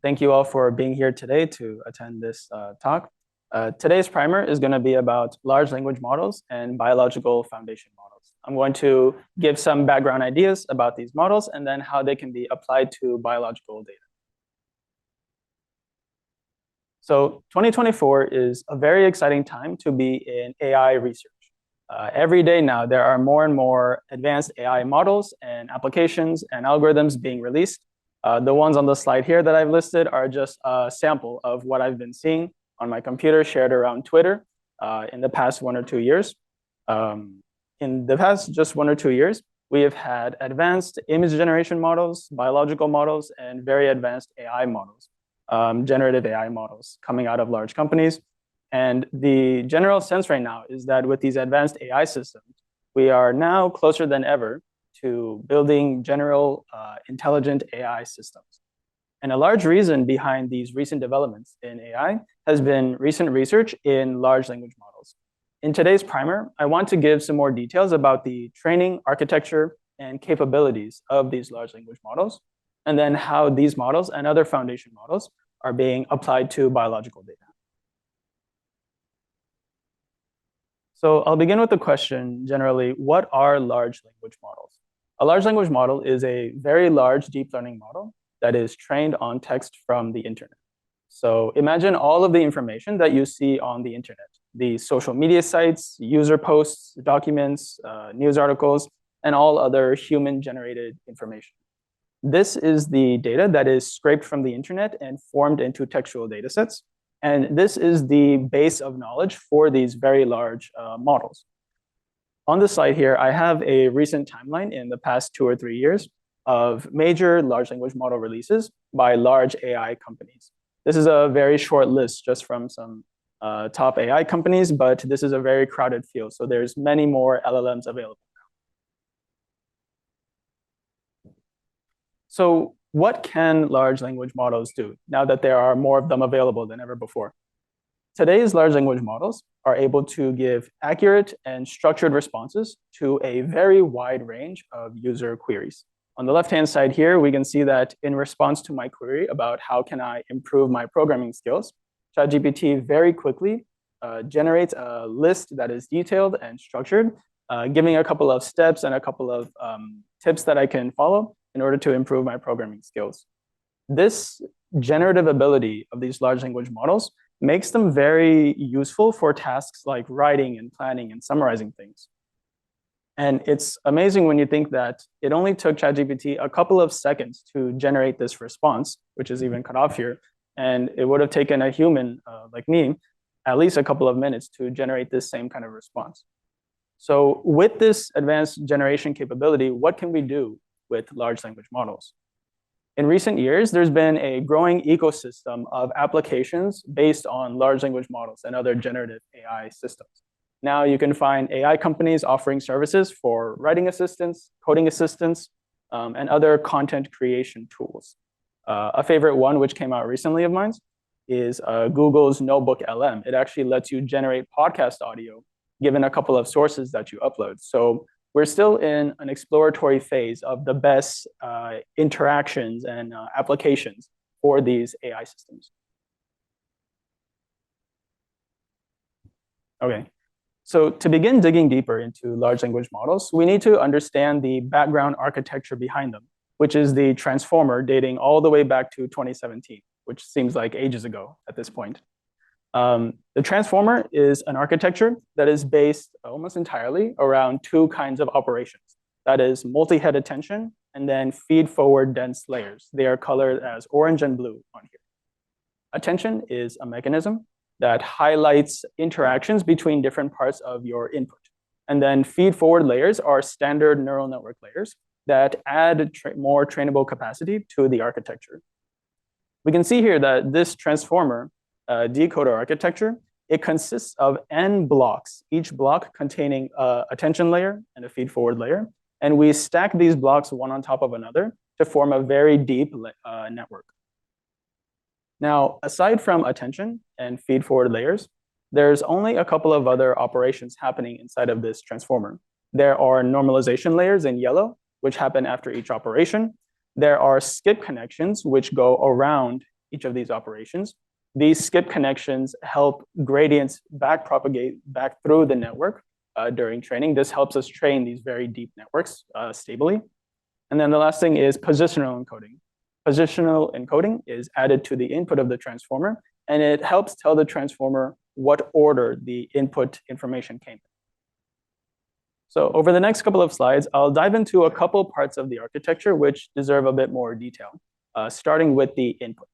Thank you all for being here today to attend this talk. Today's primer is going to be about large language models and biological foundation models. I'm going to give some background ideas about these models and then how they can be applied to biological data. So 2024 is a very exciting time to be in AI research. Every day now, there are more and more advanced AI models and applications and algorithms being released. The ones on the slide here that I've listed are just a sample of what I've been seeing on my computer shared around Twitter in the past 1 or 2 years. In the past just 1 or 2 years, we have had advanced image generation models, biological models, and very advanced AI models, generative AI models coming out of large companies. And the general sense right now is that with these advanced AI systems, we are now closer than ever to building general intelligent AI systems. And a large reason behind these recent developments in AI has been recent research in large language models. In today's primer, I want to give some more details about the training, architecture, and capabilities of these large language models, and then how these models and other foundation models are being applied to biological data. So I'll begin with the question, generally, what are large language models? A large language model is a very large deep learning model that is trained on text from the internet. So imagine all of the information that you see on the internet, the social media sites, user posts, documents, news articles, and all other human-generated information. This is the data that is scraped from the internet and formed into textual data sets. And this is the base of knowledge for these very large models. On the slide here, I have a recent timeline in the past 2 or 3 years of major large language model releases by large AI companies. This is a very short list just from some top AI companies, but this is a very crowded field. So there's many more LLMs available now. So what can large language models do now that there are more of them available than ever before? Today's large language models are able to give accurate and structured responses to a very wide range of user queries. On the left-hand side here, we can see that in response to my query about how can I improve my programming skills, ChatGPT very quickly generates a list that is detailed and structured, giving a couple of steps and a couple of tips that I can follow in order to improve my programming skills. This generative ability of these large language models makes them very useful for tasks like writing and planning and summarizing things. And it's amazing when you think that it only took ChatGPT a couple of seconds to generate this response, which is even cut off here. And it would have taken a human like me at least a couple of minutes to generate this same kind of response. So with this advanced generation capability, what can we do with large language models? In recent years, there's been a growing ecosystem of applications based on large language models and other generative AI systems. Now you can find AI companies offering services for writing assistance, coding assistance, and other content creation tools. A favorite one, which came out recently of mine, is Google's Notebook LM. It actually lets you generate podcast audio given a couple of sources that you upload. So we're still in an exploratory phase of the best interactions and applications for these AI systems. Okay, so to begin digging deeper into large language models, we need to understand the background architecture behind them, which is the transformer dating all the way back to 2017, which seems like ages ago at this point. The transformer is an architecture that is based almost entirely around 2 kinds of operations. That is multi-head attention and then feed-forward dense layers. They are colored as orange and blue on here. Attention is a mechanism that highlights interactions between different parts of your input. And then feed-forward layers are standard neural network layers that add more trainable capacity to the architecture. We can see here that this transformer decoder architecture, it consists of n blocks, each block containing an attention layer and a feed-forward layer. And we stack these blocks one on top of another to form a very deep network. Now, aside from attention and feed-forward layers, there's only a couple of other operations happening inside of this transformer. There are normalization layers in yellow, which happen after each operation. There are skip connections, which go around each of these operations. These skip connections help gradients backpropagate back through the network during training. This helps us train these very deep networks stably. And then the last thing is positional encoding. Positional encoding is added to the input of the transformer, and it helps tell the transformer what order the input information came in. So over the next couple of slides, I'll dive into a couple parts of the architecture which deserve a bit more detail, starting with the input.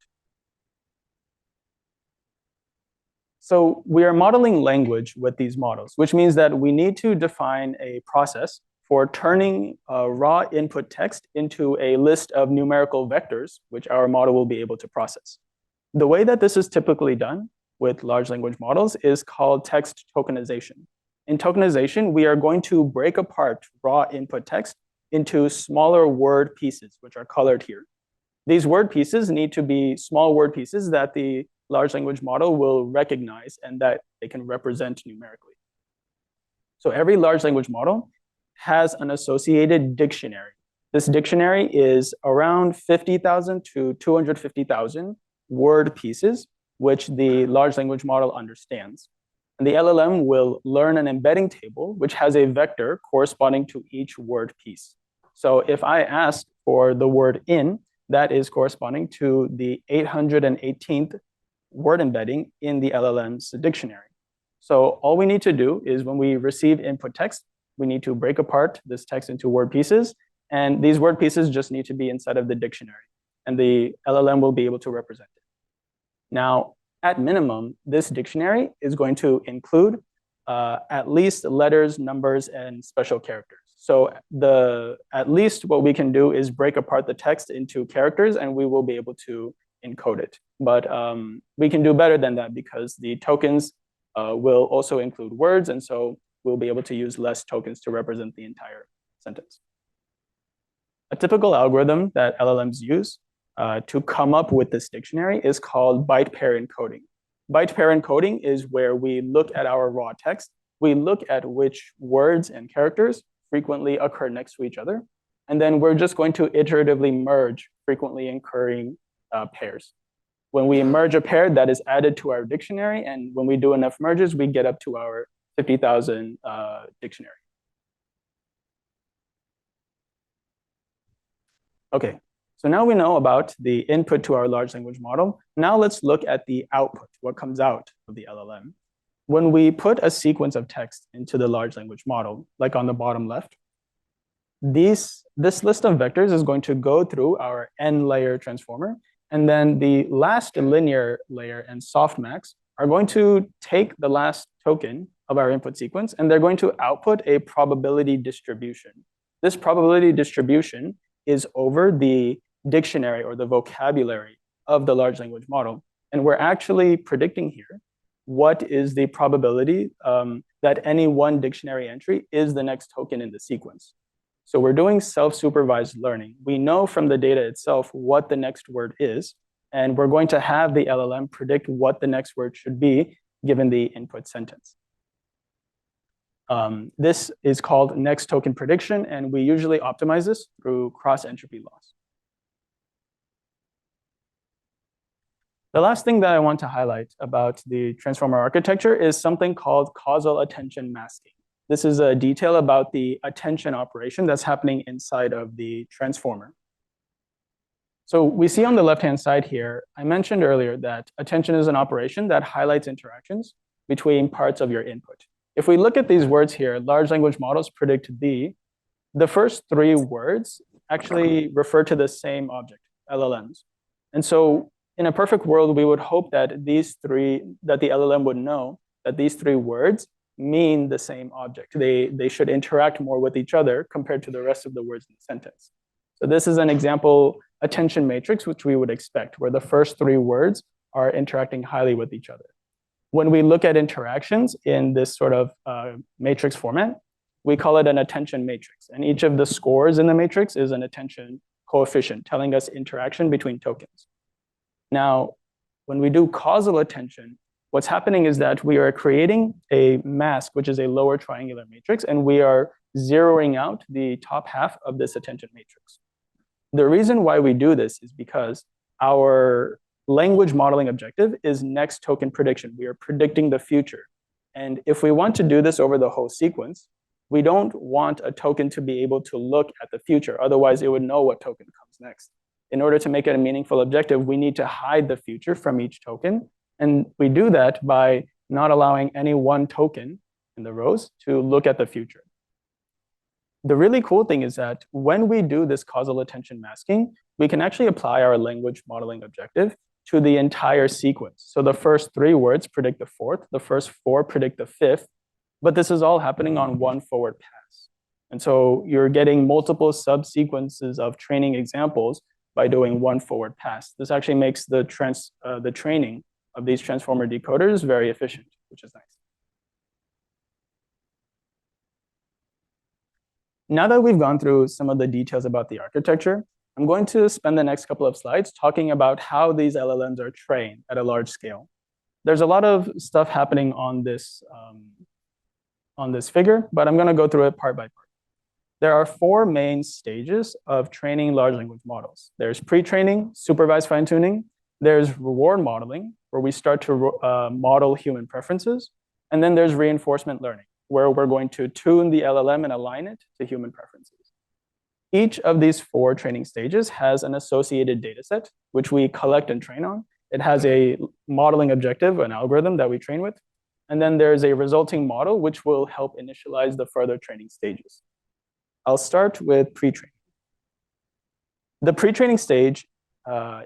So we are modeling language with these models, which means that we need to define a process for turning raw input text into a list of numerical vectors, which our model will be able to process. The way that this is typically done with large language models is called text tokenization. In tokenization, we are going to break apart raw input text into smaller word pieces, which are colored here. These word pieces need to be small word pieces that the large language model will recognize and that they can represent numerically. So every large language model has an associated dictionary. This dictionary is around 50,000 to 250,000 word pieces, which the large language model understands. And the LLM will learn an embedding table, which has a vector corresponding to each word piece. So if I ask for the word in, that is corresponding to the 818th word embedding in the LLM's dictionary. So all we need to do is when we receive input text, we need to break apart this text into word pieces. And these word pieces just need to be inside of the dictionary. And the LLM will be able to represent it. Now, at minimum, this dictionary is going to include at least letters, numbers, and special characters. So at least what we can do is break apart the text into characters, and we will be able to encode it. But we can do better than that because the tokens will also include words, and so we'll be able to use less tokens to represent the entire sentence. A typical algorithm that LLMs use to come up with this dictionary is called byte pair encoding. Byte pair encoding is where we look at our raw text, we look at which words and characters frequently occur next to each other, and then we're just going to iteratively merge frequently occurring pairs. When we merge a pair, that is added to our dictionary, and when we do enough merges, we get up to our 50,000 dictionary. Okay, so now we know about the input to our large language model. Now let's look at the output, what comes out of the LLM. When we put a sequence of text into the large language model, like on the bottom left, this list of vectors is going to go through our n-layer transformer, and then the last linear layer and softmax are going to take the last token of our input sequence, and they're going to output a probability distribution. This probability distribution is over the dictionary or the vocabulary of the large language model. And we're actually predicting here what is the probability that any one dictionary entry is the next token in the sequence. So we're doing self-supervised learning. We know from the data itself what the next word is, and we're going to have the LLM predict what the next word should be given the input sentence. This is called next token prediction, and we usually optimize this through cross-entropy loss. The last thing that I want to highlight about the transformer architecture is something called causal attention masking. This is a detail about the attention operation that's happening inside of the transformer. So we see on the left-hand side here, I mentioned earlier that attention is an operation that highlights interactions between parts of your input. If we look at these words here, large language models predict the first three words actually refer to the same object, LLMs. And so in a perfect world, we would hope that the LLM would know that these three words mean the same object. They should interact more with each other compared to the rest of the words in the sentence. So this is an example attention matrix, which we would expect, where the first three words are interacting highly with each other. When we look at interactions in this sort of matrix format, we call it an attention matrix. And each of the scores in the matrix is an attention coefficient, telling us interaction between tokens. Now, when we do causal attention, what's happening is that we are creating a mask, which is a lower triangular matrix, and we are zeroing out the top half of this attention matrix. The reason why we do this is because our language modeling objective is next token prediction. We are predicting the future. And if we want to do this over the whole sequence, we don't want a token to be able to look at the future. Otherwise, it would know what token comes next. In order to make it a meaningful objective, we need to hide the future from each token. And we do that by not allowing any one token in the rows to look at the future. The really cool thing is that when we do this causal attention masking, we can actually apply our language modeling objective to the entire sequence. So the first 3 words predict the 4th, the first 4 predict the 5th, but this is all happening on one forward pass. And so you're getting multiple subsequences of training examples by doing one forward pass. This actually makes the training of these transformer decoders very efficient, which is nice. Now that we've gone through some of the details about the architecture, I'm going to spend the next couple of slides talking about how these LLMs are trained at a large scale. There's a lot of stuff happening on this figure, but I'm going to go through it part by part. There are 4 main stages of training large language models. There's pre-training, supervised fine-tuning. There's reward modeling, where we start to model human preferences. And then there's reinforcement learning, where we're going to tune the LLM and align it to human preferences. Each of these 4 training stages has an associated data set, which we collect and train on. It has a modeling objective, an algorithm that we train with. And then there's a resulting model, which will help initialize the further training stages. I'll start with pre-training. The pre-training stage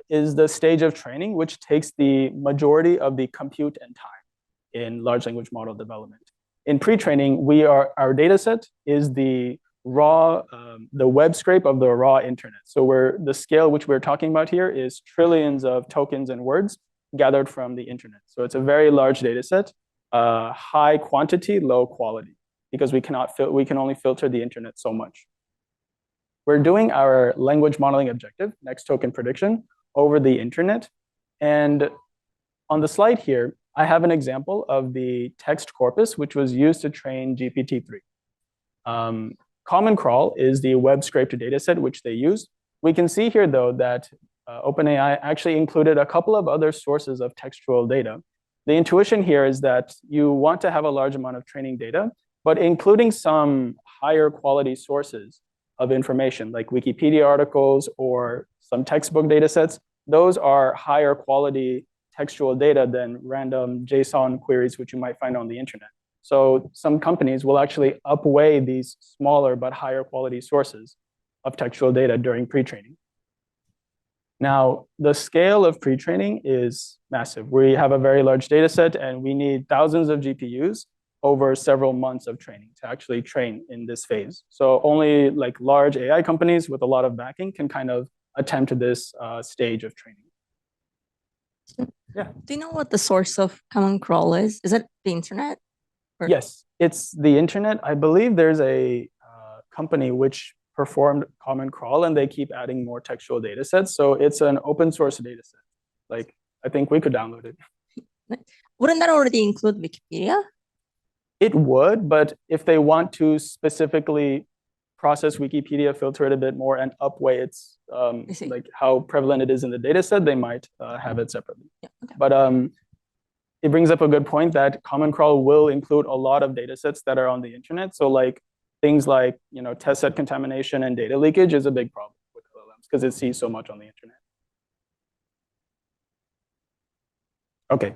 is the stage of training which takes the majority of the compute and time in large language model development. In pre-training, our data set is the raw, the web scrape of the raw internet. So the scale which we're talking about here is trillions of tokens and words gathered from the internet. So it's a very large data set, high quantity, low quality, because we can only filter the internet so much. We're doing our language modeling objective, next token prediction, over the internet. And on the slide here, I have an example of the text corpus, which was used to train GPT-3. Common Crawl is the web scraped data set which they use. We can see here, though, that OpenAI actually included a couple of other sources of textual data. The intuition here is that you want to have a large amount of training data, but including some higher quality sources of information, like Wikipedia articles or some textbook data sets. Those are higher quality textual data than random JSON queries, which you might find on the internet. So some companies will actually upweigh these smaller but higher quality sources of textual data during pre-training. Now, the scale of pre-training is massive. We have a very large data set, and we need thousands of GPUs over several months of training to actually train in this phase. So only like large AI companies with a lot of backing can kind of attempt this stage of training. Yeah. Do you know what the source of Common Crawl is? Is it the internet? Or? Yes, it's the internet. I believe there's a company which performed Common Crawl, and they keep adding more textual data sets. So it's an open source data set. Like, I think we could download it. Wouldn't that already include Wikipedia? It would, but if they want to specifically process Wikipedia, filter it a bit more, and upweigh its like how prevalent it is in the data set, they might have it separately. Yeah, okay. But it brings up a good point that Common Crawl will include a lot of data sets that are on the internet. So like things like test set contamination and data leakage is a big problem with LLMs because it sees so much on the internet. Okay,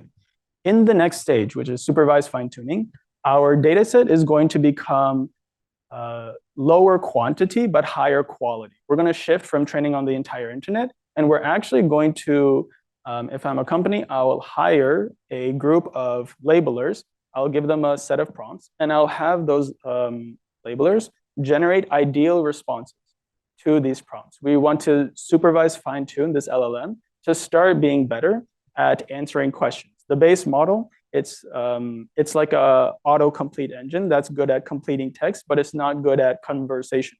in the next stage, which is supervised fine-tuning, our data set is going to become lower quantity but higher quality. We're going to shift from training on the entire internet, and we're actually going to, if I'm a company, I'll hire a group of labelers. I'll give them a set of prompts, and I'll have those labelers generate ideal responses to these prompts. We want to supervise fine-tune this LLM to start being better at answering questions. The base model, it's like a autocomplete engine that's good at completing text, but it's not good at conversation.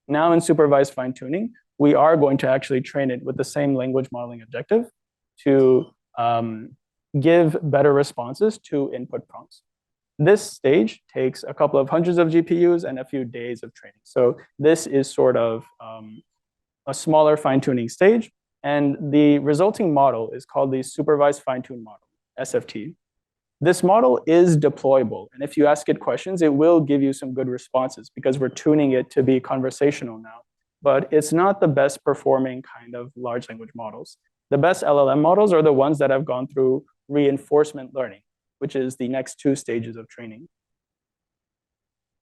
Now in supervised fine-tuning, we are going to actually train it with the same language modeling objective to give better responses to input prompts. This stage takes a couple of hundreds of GPUs and a few days of training. So this is sort of a smaller fine-tuning stage. And the resulting model is called the supervised fine-tuned model, SFT. This model is deployable. And if you ask it questions, it will give you some good responses because we're tuning it to be conversational now. But it's not the best performing kind of large language models. The best LLM models are the ones that have gone through reinforcement learning, which is the next 2 stages of training.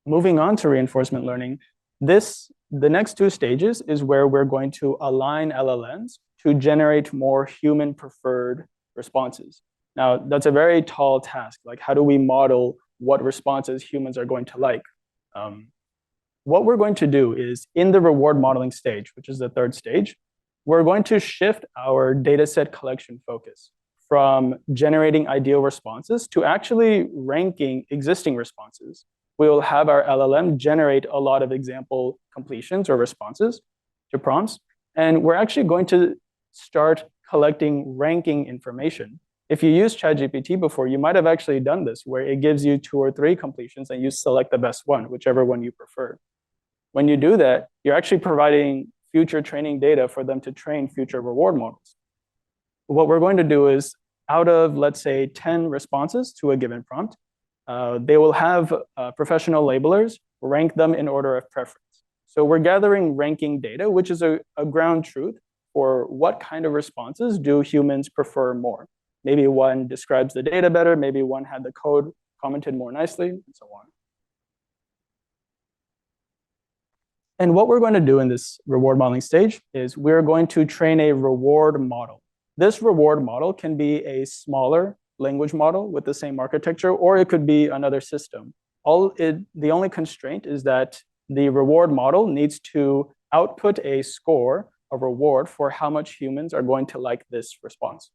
Moving on to reinforcement learning, the next 2 stages is where we're going to align LLMs to generate more human preferred responses. Now, that's a very tall task. Like, how do we model what responses humans are going to like? What we're going to do is in the reward modeling stage, which is the 3rd stage, we're going to shift our dataset collection focus from generating ideal responses to actually ranking existing responses. We will have our LLM generate a lot of example completions or responses to prompts. And we're actually going to start collecting ranking information. If you used ChatGPT before, you might have actually done this, where it gives you 2 or 3 completions and you select the best one, whichever one you prefer. When you do that, you're actually providing future training data for them to train future reward models. What we're going to do is, out of, let's say, 10 responses to a given prompt, they will have professional labelers rank them in order of preference. So we're gathering ranking data, which is a ground truth for what kind of responses do humans prefer more. Maybe one describes the data better, maybe one had the code commented more nicely, and so on. And what we're going to do in this reward modeling stage is we're going to train a reward model. This reward model can be a smaller language model with the same architecture, or it could be another system. The only constraint is that the reward model needs to output a score, a reward, for how much humans are going to like this response.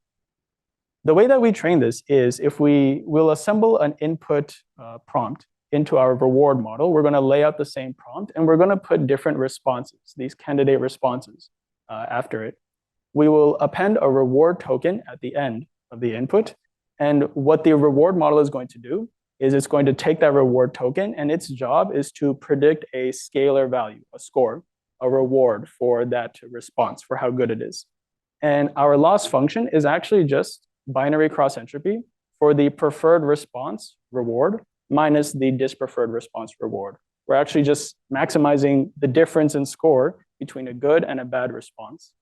The way that we train this is if we will assemble an input prompt into our reward model, we're going to lay out the same prompt, and we're going to put different responses, these candidate responses, after it. We will append a reward token at the end of the input. And what the reward model is going to do is it's going to take that reward token, and its job is to predict a scalar value, a score, a reward for that response, for how good it is. And our loss function is actually just binary cross entropy for the preferred response reward minus the dispreferred response reward. We're actually just maximizing the difference in score between a good and a bad response.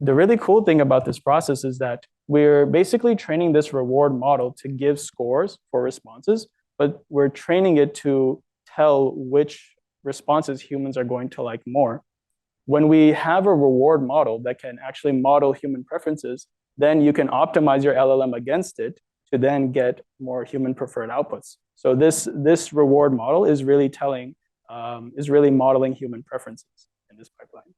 The really cool thing about this process is that we're basically training this reward model to give scores for responses, but we're training it to tell which responses humans are going to like more. When we have a reward model that can actually model human preferences, then you can optimize your LLM against it to then get more human preferred outputs. So this reward model is really modeling human preferences in this pipeline.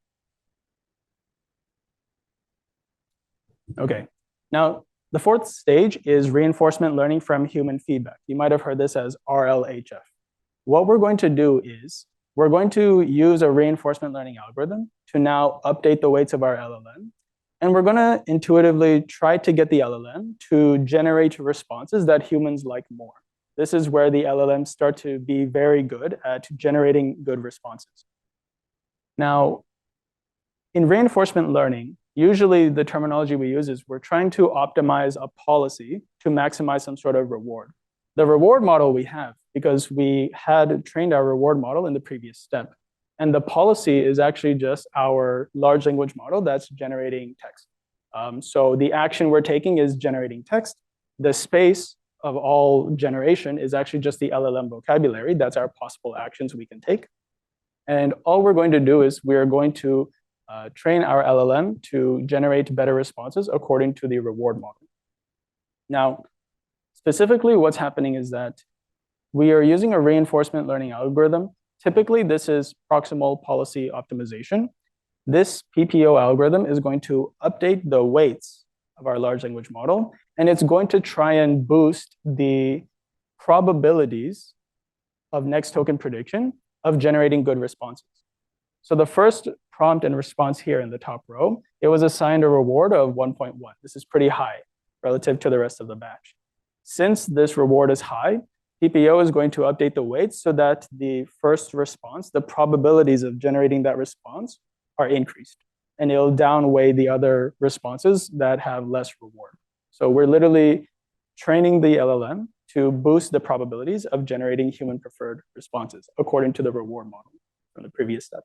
Okay, now the 4th stage is reinforcement learning from human feedback. You might have heard this as RLHF. What we're going to do is we're going to use a reinforcement learning algorithm to now update the weights of our LLM. And we're going to intuitively try to get the LLM to generate responses that humans like more. This is where the LLMs start to be very good at generating good responses. Now, in reinforcement learning, usually the terminology we use is we're trying to optimize a policy to maximize some sort of reward. The reward model we have, because we had trained our reward model in the previous step. And the policy is actually just our large language model that's generating text. So the action we're taking is generating text. The space of all generation is actually just the LLM vocabulary. That's our possible actions we can take. And all we're going to do is we're going to train our LLM to generate better responses according to the reward model. Now, specifically what's happening is that we are using a reinforcement learning algorithm. Typically, this is proximal policy optimization. This PPO algorithm is going to update the weights of our large language model, and it's going to try and boost the probabilities of next token prediction of generating good responses. So the first prompt and response here in the top row, it was assigned a reward of 1.1. This is pretty high relative to the rest of the batch. Since this reward is high, PPO is going to update the weights so that the first response, the probabilities of generating that response are increased. and it'll downweigh the other responses that have less reward. So we're literally training the LLM to boost the probabilities of generating human preferred responses according to the reward model from the previous step.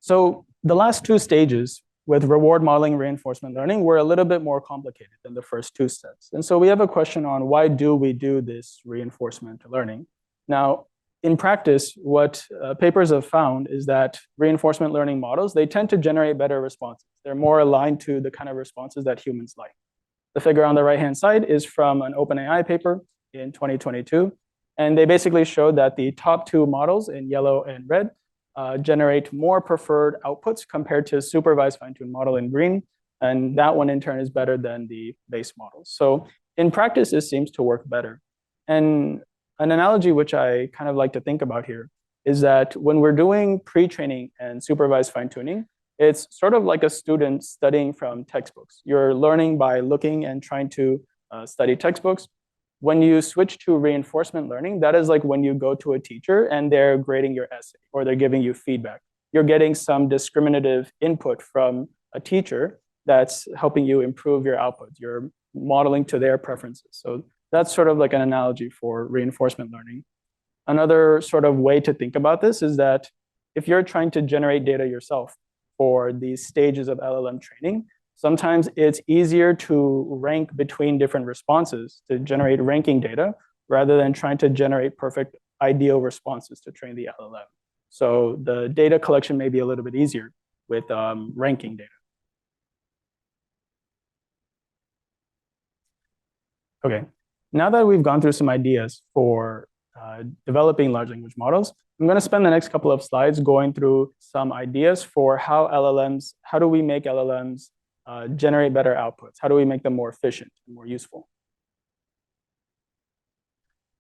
So the last two stages with reward modeling reinforcement learning were a little bit more complicated than the first two steps. And so we have a question on why do we do this reinforcement learning? Now, in practice, what papers have found is that reinforcement learning models, they tend to generate better responses. They're more aligned to the kind of responses that humans like. The figure on the right-hand side is from an OpenAI paper in 2022. And they basically showed that the top two models in yellow and red generate more preferred outputs compared to supervised fine-tuned model in green. And that one in turn is better than the base models. So in practice, this seems to work better. And an analogy which I kind of like to think about here is that when we're doing pre-training and supervised fine-tuning, it's sort of like a student studying from textbooks. You're learning by looking and trying to study textbooks. When you switch to reinforcement learning, that is like when you go to a teacher and they're grading your essay or they're giving you feedback. You're getting some discriminative input from a teacher that's helping you improve your outputs. You're modeling to their preferences. So that's sort of like an analogy for reinforcement learning. Another sort of way to think about this is that if you're trying to generate data yourself for these stages of LLM training, sometimes it's easier to rank between different responses to generate ranking data rather than trying to generate perfect ideal responses to train the LLM. So the data collection may be a little bit easier with ranking data. Okay, now that we've gone through some ideas for developing large language models, I'm going to spend the next couple of slides going through some ideas for how do we make LLMs generate better outputs? How do we make them more efficient and more useful?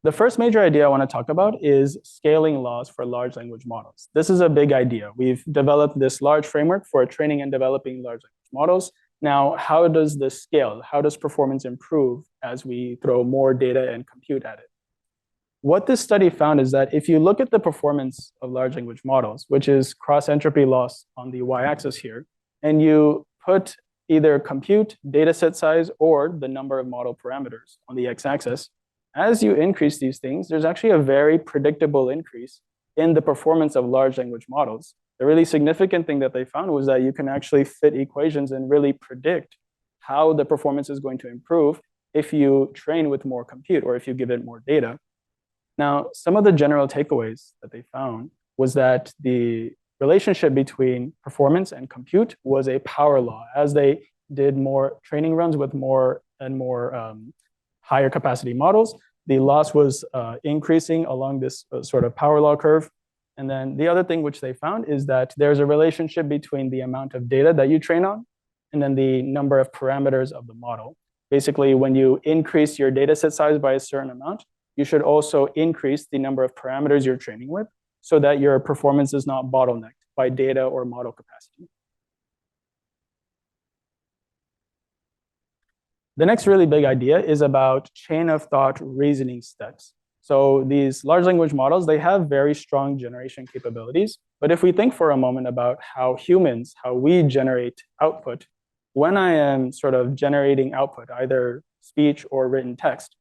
The first major idea I want to talk about is scaling laws for large language models. This is a big idea. We've developed this large framework for training and developing large language models. Now, how does this scale? How does performance improve as we throw more data and compute at it? What this study found is that if you look at the performance of large language models, which is cross-entropy loss on the y-axis here, and you put either compute, data set size, or the number of model parameters on the x-axis, as you increase these things, there's actually a very predictable increase in the performance of large language models. The really significant thing that they found was that you can actually fit equations and really predict how the performance is going to improve if you train with more compute or if you give it more data. Now, some of the general takeaways that they found was that the relationship between performance and compute was a power law. As they did more training runs with more and more higher capacity models, the loss was increasing along this sort of power law curve. And then the other thing which they found is that there's a relationship between the amount of data that you train on and then the number of parameters of the model. Basically, when you increase your data set size by a certain amount, you should also increase the number of parameters you're training with so that your performance is not bottlenecked by data or model capacity. The next really big idea is about chain of thought reasoning steps. So these large language models, they have very strong generation capabilities. But if we think for a moment about how we generate output, when I am sort of generating output, either speech or written text,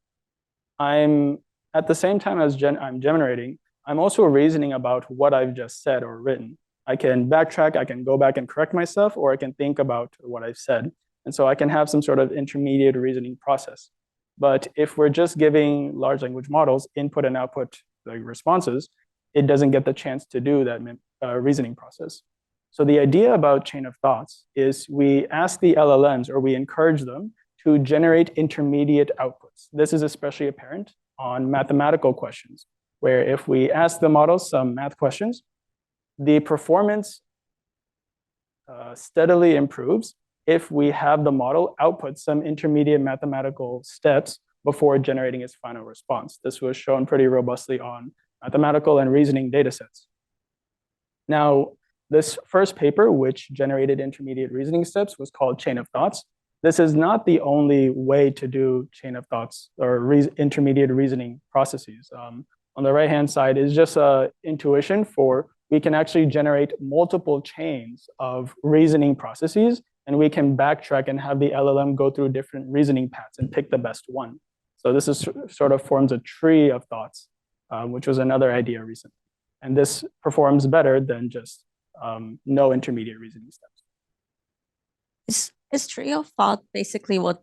I'm at the same time as I'm generating, I'm also reasoning about what I've just said or written. I can backtrack, I can go back and correct myself, or I can think about what I've said. And so I can have some sort of intermediate reasoning process. But if we're just giving large language models input and output like responses, it doesn't get the chance to do that reasoning process. So the idea about chain of thoughts is we ask the LLMs or we encourage them to generate intermediate outputs. This is especially apparent on mathematical questions, where if we ask the model some math questions, the performance steadily improves if we have the model output some intermediate mathematical steps before generating its final response. This was shown pretty robustly on mathematical and reasoning data sets. Now, this first paper, which generated intermediate reasoning steps, was called Chain of Thoughts. This is not the only way to do chain of thoughts or intermediate reasoning processes. On the right-hand side is just an intuition for we can actually generate multiple chains of reasoning processes, and we can backtrack and have the LLM go through different reasoning paths and pick the best one. So this is sort of forms a tree of thoughts, which was another idea recently. And this performs better than just no intermediate reasoning steps. Is tree of thought basically what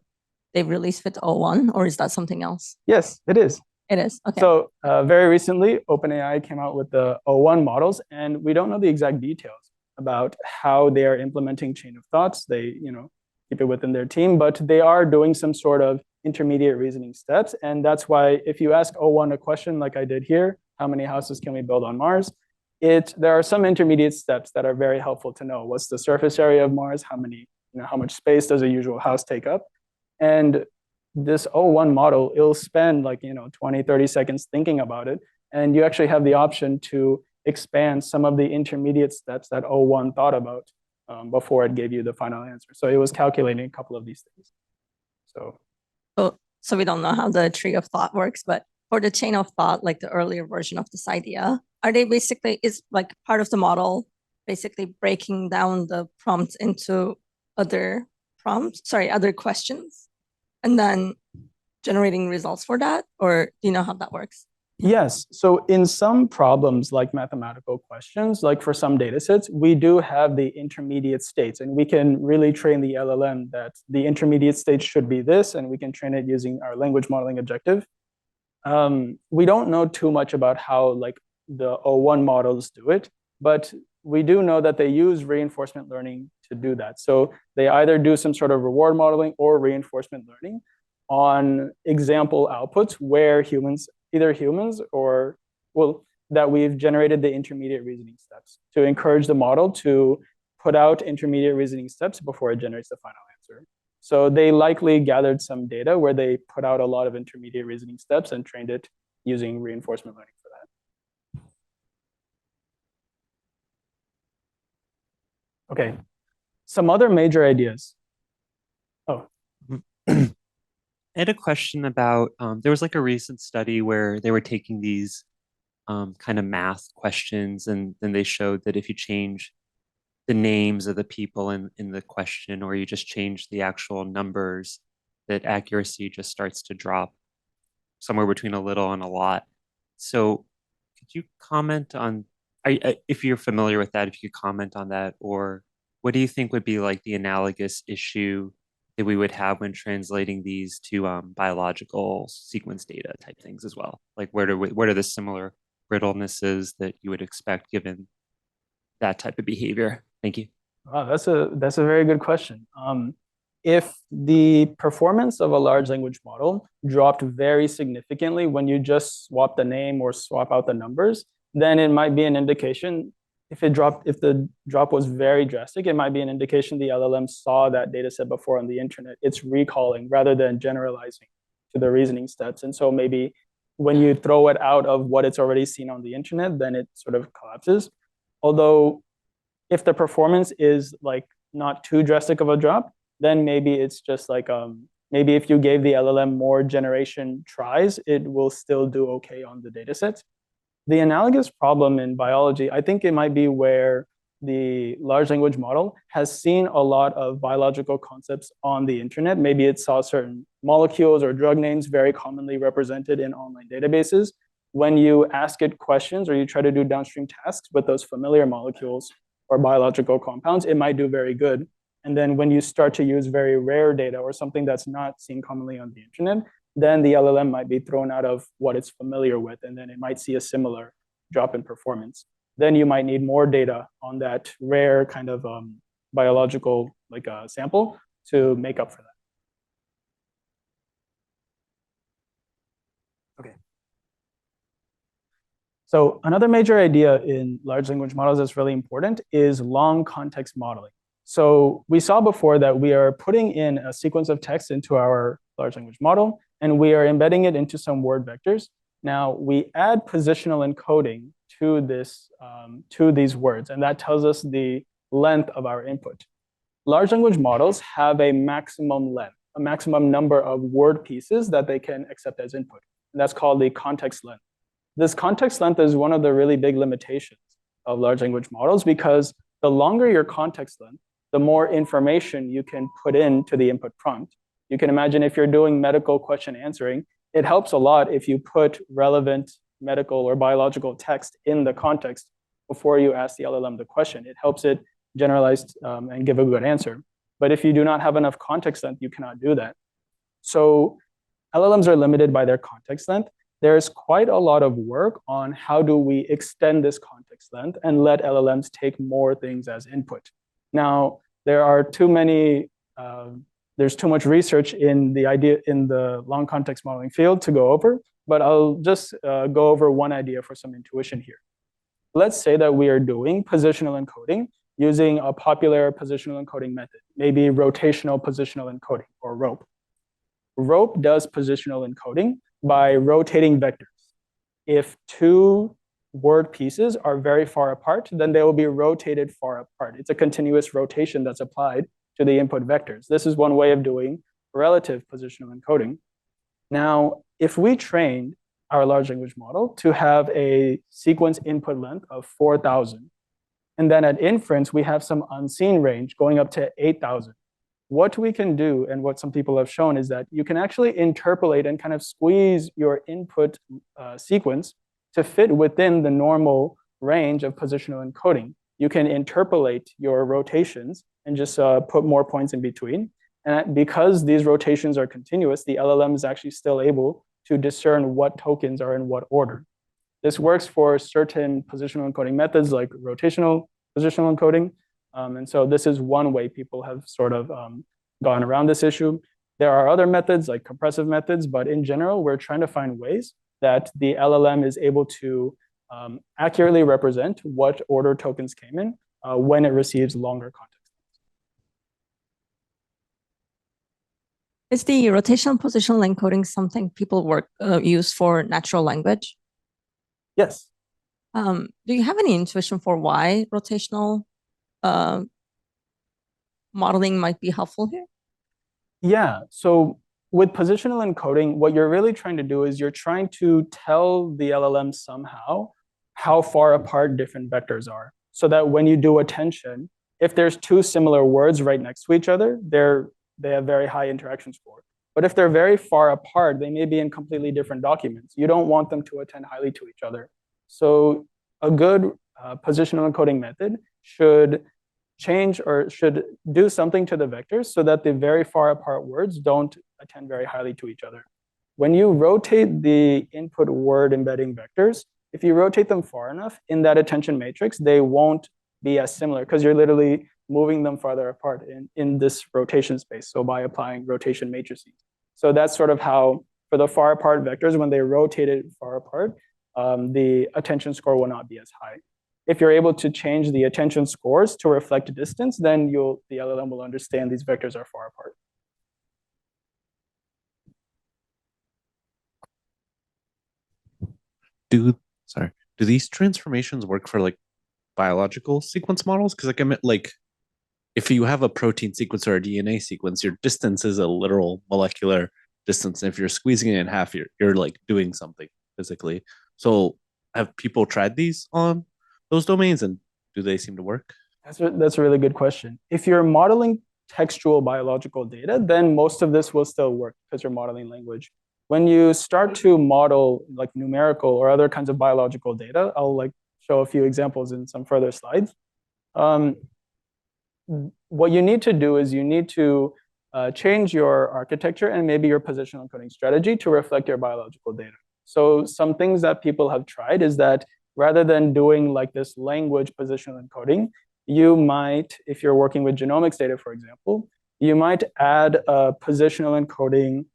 they released with O1, or is that something else? Yes, it is. It is. Okay. So very recently, OpenAI came out with the O1 models, and we don't know the exact details about how they are implementing chain of thoughts. They, keep it within their team, but they are doing some sort of intermediate reasoning steps. And that's why if you ask O1 a question like I did here, how many houses can we build on Mars? There are some intermediate steps that are very helpful to know. What's the surface area of Mars? How much space does a usual house take up? And this O1 model, it'll spend 20, 30 seconds thinking about it. And you actually have the option to expand some of the intermediate steps that O1 thought about before it gave you the final answer. So it was calculating a couple of these things. So we don't know how the tree of thought works, but for the chain of thought, like the earlier version of this idea, is like part of the model basically breaking down the prompts into other questions and then generating results for that? Or do you know how that works? Yes. So in some problems like mathematical questions, like for some data sets, we do have the intermediate states, and we can really train the LLM that the intermediate state should be this, and we can train it using our language modeling objective. We don't know too much about how the O1 models do it, but we do know that they use reinforcement learning to do that. So they either do some sort of reward modeling or reinforcement learning on example outputs where either humans or, that we've generated the intermediate reasoning steps to encourage the model to put out intermediate reasoning steps before it generates the final answer. So they likely gathered some data where they put out a lot of intermediate reasoning steps and trained it using reinforcement learning for that. Okay, some other major ideas. Oh. I had a question about there was a recent study where they were taking these kind of math questions, and then they showed that if you change the names of the people in the question, or you just change the actual numbers, that accuracy just starts to drop somewhere between a little and a lot. So could you comment on, if you're familiar with that, if you could comment on that, or what do you think would be the analogous issue that we would have when translating these to biological sequence data type things as well? What are the similar brittlenesses that you would expect given that type of behavior? Thank you. Wow, that's a very good question. If the performance of a large language model dropped very significantly when you just swap the name or swap out the numbers, then it might be an indication. If the drop was very drastic, it might be an indication the LLM saw that data set before on the internet. It's recalling rather than generalizing to the reasoning steps. And so maybe when you throw it out of what it's already seen on the internet, then it sort of collapses. Although if the performance is not too drastic of a drop, then maybe it's just maybe if you gave the LLM more generation tries, it will still do okay on the data sets. The analogous problem in biology, I think it might be where the large language model has seen a lot of biological concepts on the internet. Maybe it saw certain molecules or drug names very commonly represented in online databases. When you ask it questions or you try to do downstream tasks with those familiar molecules or biological compounds, it might do very good. And then when you start to use very rare data or something that's not seen commonly on the internet, then the LLM might be thrown out of what it's familiar with, and then it might see a similar drop in performance. Then you might need more data on that rare kind of biological sample to make up for that. Okay. So another major idea in large language models that's really important is long context modeling. So we saw before that we are putting in a sequence of text into our large language model, and we are embedding it into some word vectors. Now we add positional encoding to these words, and that tells us the length of our input. Large language models have a maximum length, a maximum number of word pieces that they can accept as input. And that's called the context length. This context length is one of the really big limitations of large language models because the longer your context length, the more information you can put into the input prompt. You can imagine if you're doing medical question answering, it helps a lot if you put relevant medical or biological text in the context before you ask the LLM the question. It helps it generalize and give a good answer. But if you do not have enough context length, you cannot do that. So LLMs are limited by their context length. There's quite a lot of work on how do we extend this context length and let LLMs take more things as input. Now, there's too much research in the long context modeling field to go over, but I'll just go over one idea for some intuition here. Let's say that we are doing positional encoding using a popular positional encoding method, maybe rotational positional encoding or ROPE. ROPE does positional encoding by rotating vectors. If two word pieces are very far apart, then they will be rotated far apart. It's a continuous rotation that's applied to the input vectors. This is one way of doing relative positional encoding. Now, if we trained our large language model to have a sequence input length of 4,000, and then at inference, we have some unseen range going up to 8,000. What we can do, and what some people have shown, is that you can actually interpolate and kind of squeeze your input sequence to fit within the normal range of positional encoding. You can interpolate your rotations and just put more points in between. And because these rotations are continuous, the LLM is actually still able to discern what tokens are in what order. This works for certain positional encoding methods like rotational positional encoding. And so this is one way people have sort of gone around this issue. There are other methods like compressive methods, but in general, we're trying to find ways that the LLM is able to accurately represent what order tokens came in when it receives longer context. Is the rotational positional encoding something people use for natural language? Yes. Do you have any intuition for why rotational modeling might be helpful here? Yeah, so with positional encoding, what you're really trying to do is you're trying to tell the LLM somehow how far apart different vectors are, so that when you do attention, if there's two similar words right next to each other, they have very high interaction score. But if they're very far apart, they may be in completely different documents. You don't want them to attend highly to each other. So a good positional encoding method should change or should do something to the vectors so that the very far apart words don't attend very highly to each other. When you rotate the input word embedding vectors, if you rotate them far enough in that attention matrix, they won't be as similar because you're literally moving them farther apart in this rotation space. So by applying rotation matrices. So that's sort of how, for the far apart vectors, when they rotate it far apart, the attention score will not be as high. If you're able to change the attention scores to reflect distance, then the LLM will understand these vectors are far apart. Do these transformations work for like biological sequence models? Because like I meant, like if you have a protein sequence or a DNA sequence, your distance is a literal molecular distance. And if you're squeezing it in half, you're like doing something physically. So have people tried these on those domains, and do they seem to work? That's a really good question. If you're modeling textual biological data, then most of this will still work because you're modeling language. When you start to model like numerical or other kinds of biological data, I'll like show a few examples in some further slides. What you need to do is you need to change your architecture and maybe your positional encoding strategy to reflect your biological data. So some things that people have tried is that rather than doing like this language positional encoding, you might, if you're working with genomics data, for example, you might add a positional encoding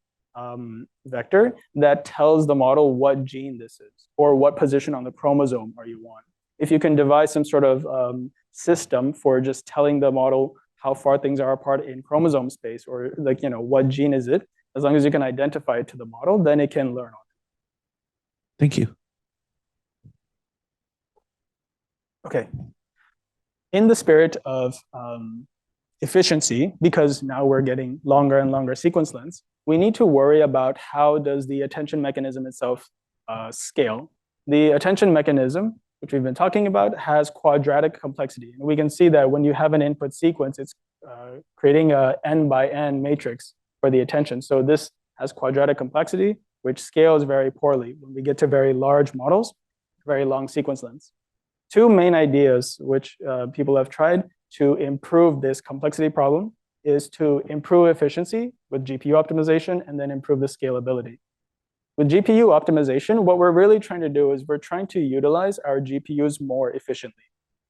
vector that tells the model what gene this is or what position on the chromosome are you on. If you can devise some sort of system for just telling the model how far things are apart in chromosome space or like, what gene is it, as long as you can identify it to the model, then it can learn on it. Thank you. Okay. In the spirit of efficiency, because now we're getting longer and longer sequence lengths, we need to worry about how does the attention mechanism itself scale. The attention mechanism which we've been talking about, has quadratic complexity. And we can see that when you have an input sequence, it's creating a n by n matrix for the attention. So this has quadratic complexity, which scales very poorly when we get to very large models, very long sequence lengths. Two main ideas which people have tried to improve this complexity problem is to improve efficiency with GPU optimization and then improve the scalability. With GPU optimization, what we're really trying to do is we're trying to utilize our GPUs more efficiently.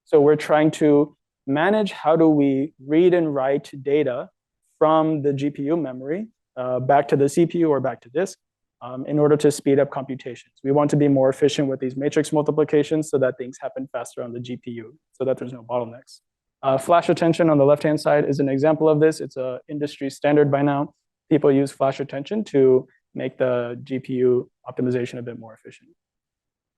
So we're trying to manage how do we read and write data from the GPU memory back to the CPU or back to disk in order to speed up computations. We want to be more efficient with these matrix multiplications so that things happen faster on the GPU, so that there's no bottlenecks. Flash attention on the left-hand side is an example of this. It's an industry standard by now. People use flash attention to make the GPU optimization a bit more efficient.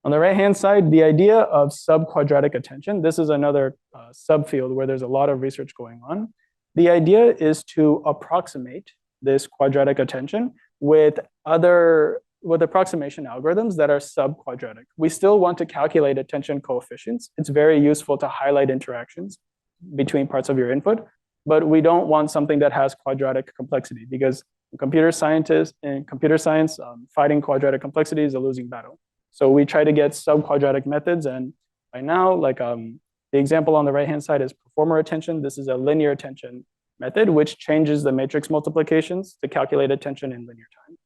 On the right-hand side, the idea of subquadratic attention, this is another subfield where there's a lot of research going on. The idea is to approximate this quadratic attention with approximation algorithms that are subquadratic. We still want to calculate attention coefficients. It's very useful to highlight interactions between parts of your input, but we don't want something that has quadratic complexity because computer science, fighting quadratic complexity is a losing battle. So we try to get subquadratic methods, and by now, like the example on the right-hand side is performer attention. This is a linear attention method, which changes the matrix multiplications to calculate attention in linear time.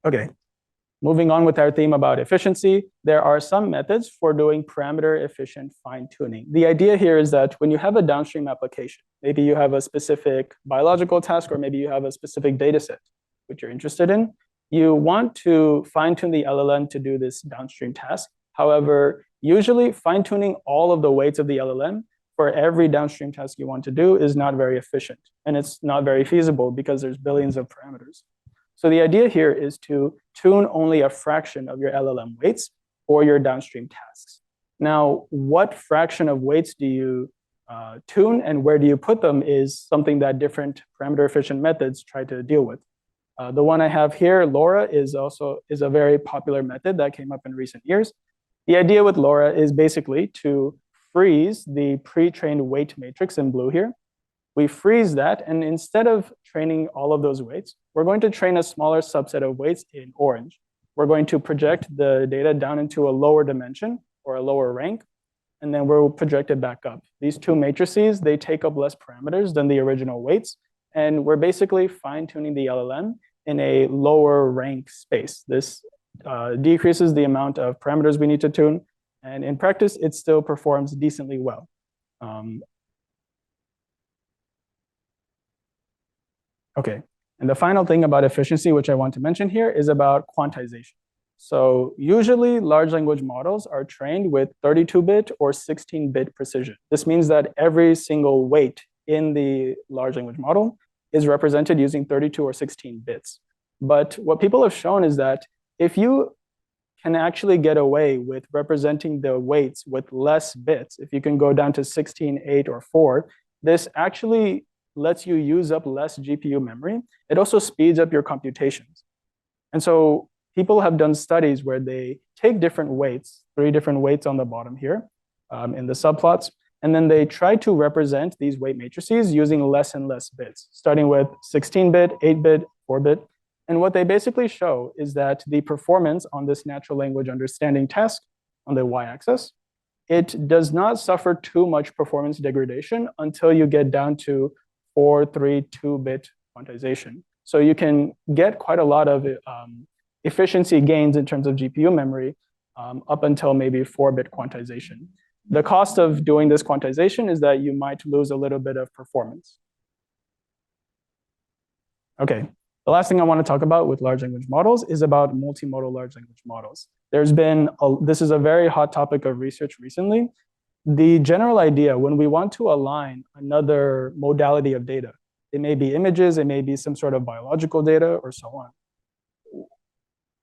Okay, moving on with our theme about efficiency, there are some methods for doing parameter efficient fine-tuning. The idea here is that when you have a downstream application, maybe you have a specific biological task, or maybe you have a specific data set which you're interested in, you want to fine-tune the LLM to do this downstream task. However, usually fine-tuning all of the weights of the LLM for every downstream task you want to do is not very efficient, and it's not very feasible because there's billions of parameters. So the idea here is to tune only a fraction of your LLM weights for your downstream tasks. Now, what fraction of weights do you tune and where do you put them is something that different parameter efficient methods try to deal with. The one I have here, LoRa, is a very popular method that came up in recent years. The idea with LoRa is basically to freeze the pre-trained weight matrix in blue here. We freeze that, and instead of training all of those weights, we're going to train a smaller subset of weights in orange. We're going to project the data down into a lower dimension or a lower rank, and then we'll project it back up. These two matrices, they take up less parameters than the original weights, and we're basically fine-tuning the LLM in a lower rank space. This decreases the amount of parameters we need to tune, and in practice, it still performs decently well. Okay, and the final thing about efficiency, which I want to mention here, is about quantization. So usually large language models are trained with 32-bit or 16-bit precision. This means that every single weight in the large language model is represented using 32 or 16 bits. But what people have shown is that if you can actually get away with representing the weights with less bits, if you can go down to 16, 8, or 4, this actually lets you use up less GPU memory. It also speeds up your computations. And so people have done studies where they take different weights, 3 different weights on the bottom here in the subplots, and then they try to represent these weight matrices using less and less bits, starting with 16-bit, 8-bit, 4-bit. And what they basically show is that the performance on this natural language understanding task on the y-axis, it does not suffer too much performance degradation until you get down to 4, 3, 2-bit quantization. So you can get quite a lot of efficiency gains in terms of GPU memory up until maybe 4-bit quantization. The cost of doing this quantization is that you might lose a little bit of performance. Okay, the last thing I want to talk about with large language models is about multimodal large language models. This is a very hot topic of research recently. The general idea, when we want to align another modality of data, it may be images, it may be some sort of biological data, or so on.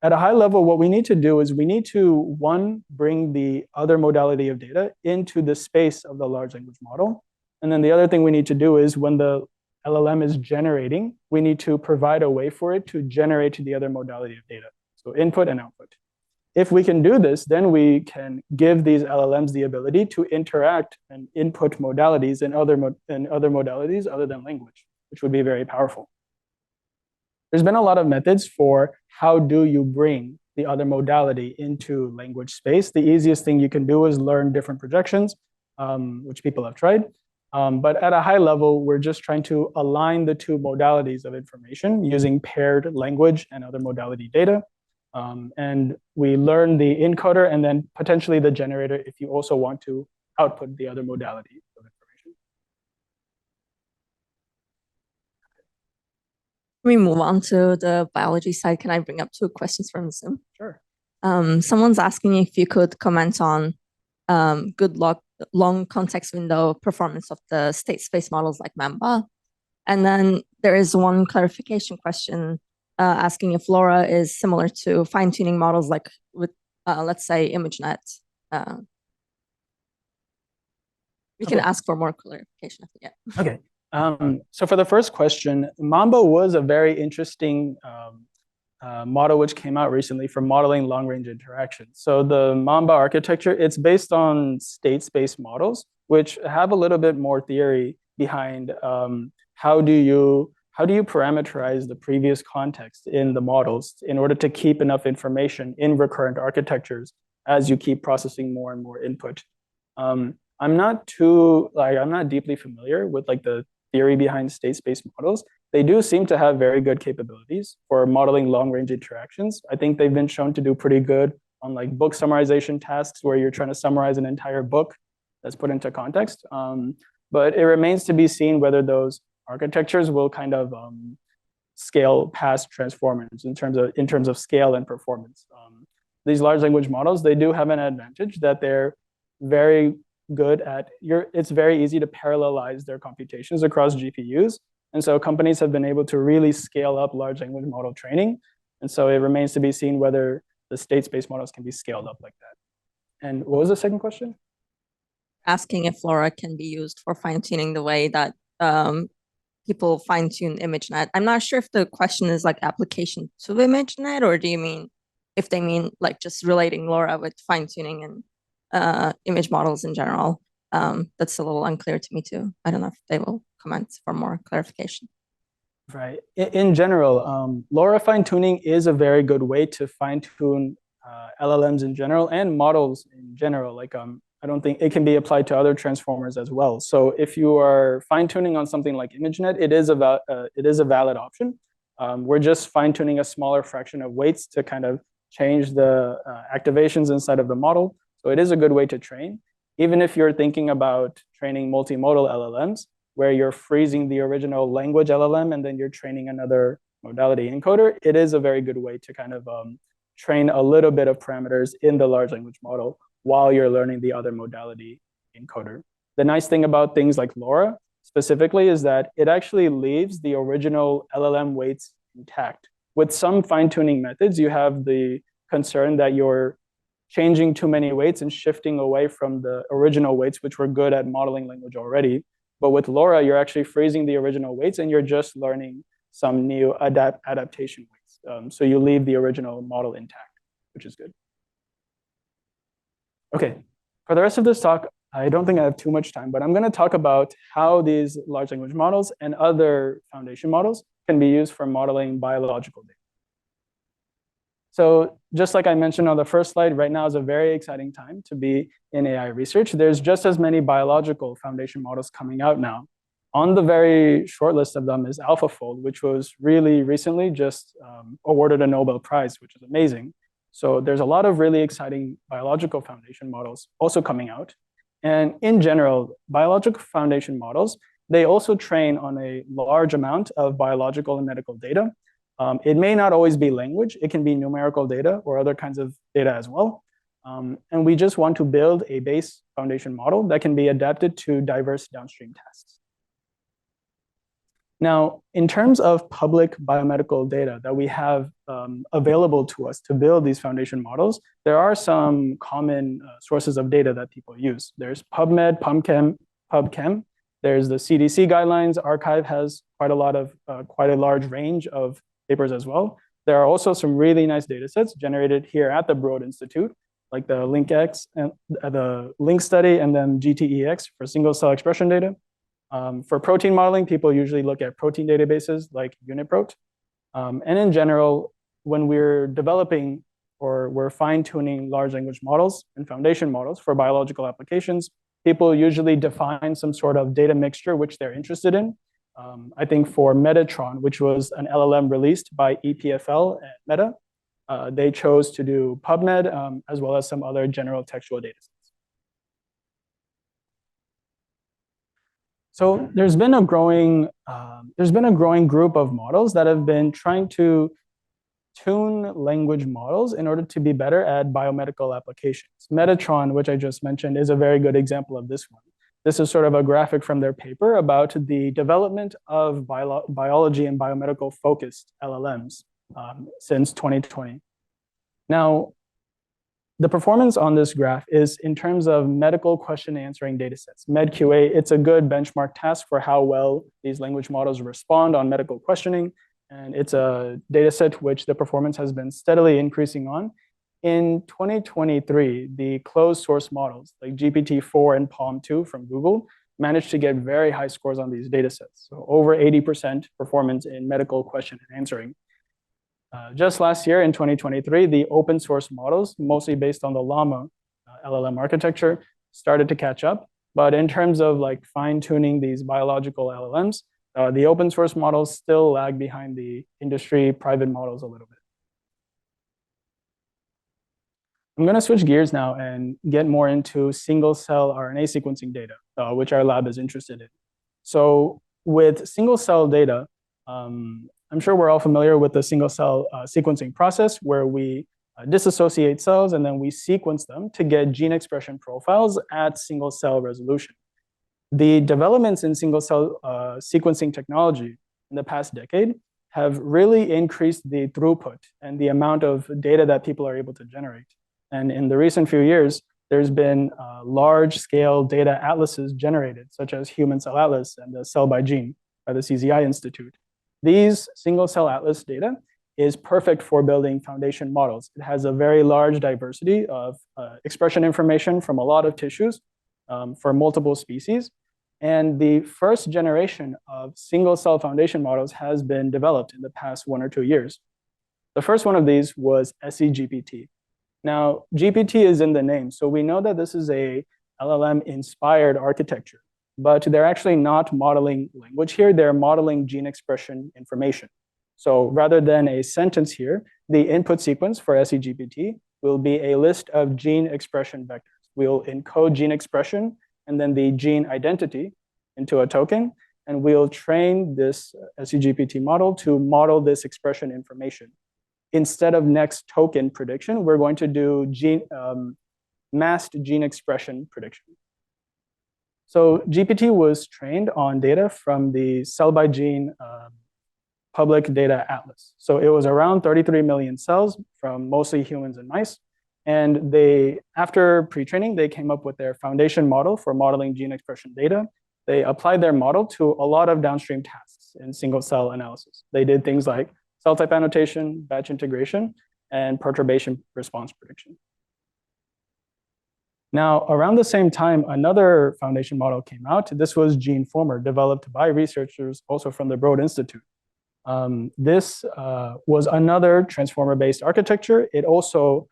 At a high level, what we need to do is we need to, one, bring the other modality of data into the space of the large language model. And then the other thing we need to do is when the LLM is generating, we need to provide a way for it to generate the other modality of data. So input and output. if we can do this, then we can give these LLMs the ability to interact and input modalities in other modalities other than language, which would be very powerful. There's been a lot of methods for how do you bring the other modality into language space. The easiest thing you can do is learn different projections, which people have tried. But at a high level, we're just trying to align the two modalities of information using paired language and other modality data. And we learn the encoder and then potentially the generator if you also want to output the other modality of information. We move on to the biology side. Can I bring up 2 questions from Zoom? Sure. Someone's asking if you could comment on good long context window performance of the state space models like Mamba. And then there is one clarification question asking if LoRa is similar to fine-tuning models like with, let's say, ImageNet. We can ask for more clarification. Yeah. Okay. So for the first question, Mamba was a very interesting model which came out recently for modeling long-range interactions. So the Mamba architecture, it's based on state space models, which have a little bit more theory behind how do you parameterize the previous context in the models in order to keep enough information in recurrent architectures as you keep processing more and more input. I'm not deeply familiar with like the theory behind state space models. They do seem to have very good capabilities for modeling long-range interactions. I think they've been shown to do pretty good on like book summarization tasks where you're trying to summarize an entire book that's put into context. But it remains to be seen whether those architectures will kind of scale past transformers in terms of scale and performance. These large language models, they do have an advantage that they're very good at it's very easy to parallelize their computations across GPUs. And so companies have been able to really scale up large language model training. And so it remains to be seen whether the state space models can be scaled up like that. And what was the second question? Asking if LoRa can be used for fine-tuning the way that people fine-tune ImageNet. I'm not sure if the question is like application to ImageNet, or do you mean if they mean like just relating LoRa with fine-tuning and image models in general. That's a little unclear to me too. I don't know if they will comment for more clarification. Right. In general, LoRa fine-tuning is a very good way to fine-tune LLMs in general and models in general. Like, I don't think it can be applied to other transformers as well. So if you are fine-tuning on something like ImageNet, it is a valid option. We're just fine-tuning a smaller fraction of weights to kind of change the activations inside of the model. So it is a good way to train. Even if you're thinking about training multimodal LLMs, where you're freezing the original language LLM and then you're training another modality encoder, it is a very good way to kind of train a little bit of parameters in the large language model while you're learning the other modality encoder. The nice thing about things like LoRa specifically is that it actually leaves the original LLM weights intact. With some fine-tuning methods, you have the concern that you're changing too many weights and shifting away from the original weights, which were good at modeling language already. But with LoRa, you're actually freezing the original weights and you're just learning some new adaptation weights. So you leave the original model intact, which is good. Okay, for the rest of this talk, I don't think I have too much time, but I'm going to talk about how these large language models and other foundation models can be used for modeling biological data. So just like I mentioned on the first slide, right now is a very exciting time to be in AI research. There's just as many biological foundation models coming out now. On the very short list of them is AlphaFold, which was really recently just awarded a Nobel Prize, which is amazing. So there's a lot of really exciting biological foundation models also coming out. And in general, biological foundation models, they also train on a large amount of biological and medical data. It may not always be language. It can be numerical data or other kinds of data as well. And we just want to build a base foundation model that can be adapted to diverse downstream tasks. Now, in terms of public biomedical data that we have available to us to build these foundation models, there are some common sources of data that people use. There's PubMed, PubChem. There's the CDC guidelines. Archive has quite a large range of papers as well. There are also some really nice data sets generated here at the Broad Institute, like the LinkX and the Link study, and then GTEX for single cell expression data. For protein modeling, people usually look at protein databases like UniProt. And in general, when we're developing or we're fine-tuning large language models and foundation models for biological applications, people usually define some sort of data mixture which they're interested in. I think for Metatron, which was an LLM released by EPFL and Meta, they chose to do PubMed as well as some other general textual data sets. So there's been a growing group of models that have been trying to tune language models in order to be better at biomedical applications. Metatron, which I just mentioned, is a very good example of this one. This is sort of a graphic from their paper about the development of biology and biomedical focused LLMs since 2020. Now, the performance on this graph is in terms of medical question answering data sets. MedQA, it's a good benchmark task for how well these language models respond on medical questioning. And it's a data set which the performance has been steadily increasing on. In 2023, the closed source models like GPT-4 and PaLM-2 from Google managed to get very high scores on these data sets. So over 80% performance in medical question and answering. Just last year in 2023, the open source models, mostly based on the Llama LLM architecture, started to catch up. But in terms of like fine-tuning these biological LLMs, the open source models still lag behind the industry private models a little bit. I'm going to switch gears now and get more into single cell RNA sequencing data, which our lab is interested in. So with single cell data, I'm sure we're all familiar with the single cell sequencing process where we disassociate cells and then we sequence them to get gene expression profiles at single cell resolution. The developments in single cell sequencing technology in the past decade have really increased the throughput and the amount of data that people are able to generate. And in the recent few years, there's been large-scale data atlases generated, such as Human Cell Atlas and the Cell by Gene by the CZI Institute. These single-cell atlas data is perfect for building foundation models. It has a very large diversity of expression information from a lot of tissues for multiple species. And the first generation of single-cell foundation models has been developed in the past 1 or 2 years. The first one of these was SEGPT. Now, GPT is in the name, so we know that this is a LLM-inspired architecture, but they're actually not modeling language here, they're modeling gene expression information. So rather than a sentence here, the input sequence for SEGPT will be a list of gene expression vectors. We'll encode gene expression and then the gene identity into a token, and we'll train this SEGPT model to model this expression information. Instead of next token prediction, we're going to do masked gene expression prediction. So GPT was trained on data from the Cell by Gene public data atlas. So it was around 33 million cells from mostly humans and mice. And after pre-training, they came up with their foundation model for modeling gene expression data. They applied their model to a lot of downstream tasks in single cell analysis. They did things like cell type annotation, batch integration, and perturbation response prediction. Now, around the same time, another foundation model came out. This was GeneFormer, developed by researchers also from the Broad Institute. This was another transformer-based architecture. It also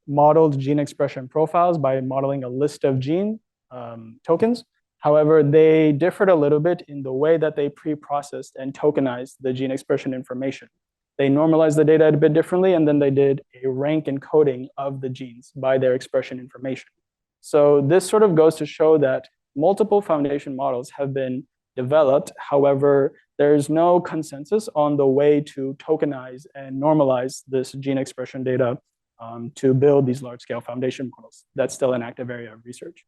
modeled gene expression profiles by modeling a list of gene tokens. However, they differed a little bit in the way that they pre-processed and tokenized the gene expression information. They normalized the data a bit differently, and then they did a rank encoding of the genes by their expression information. So this sort of goes to show that multiple foundation models have been developed. However, there's no consensus on the way to tokenize and normalize this gene expression data to build these large-scale foundation models. That's still an active area of research.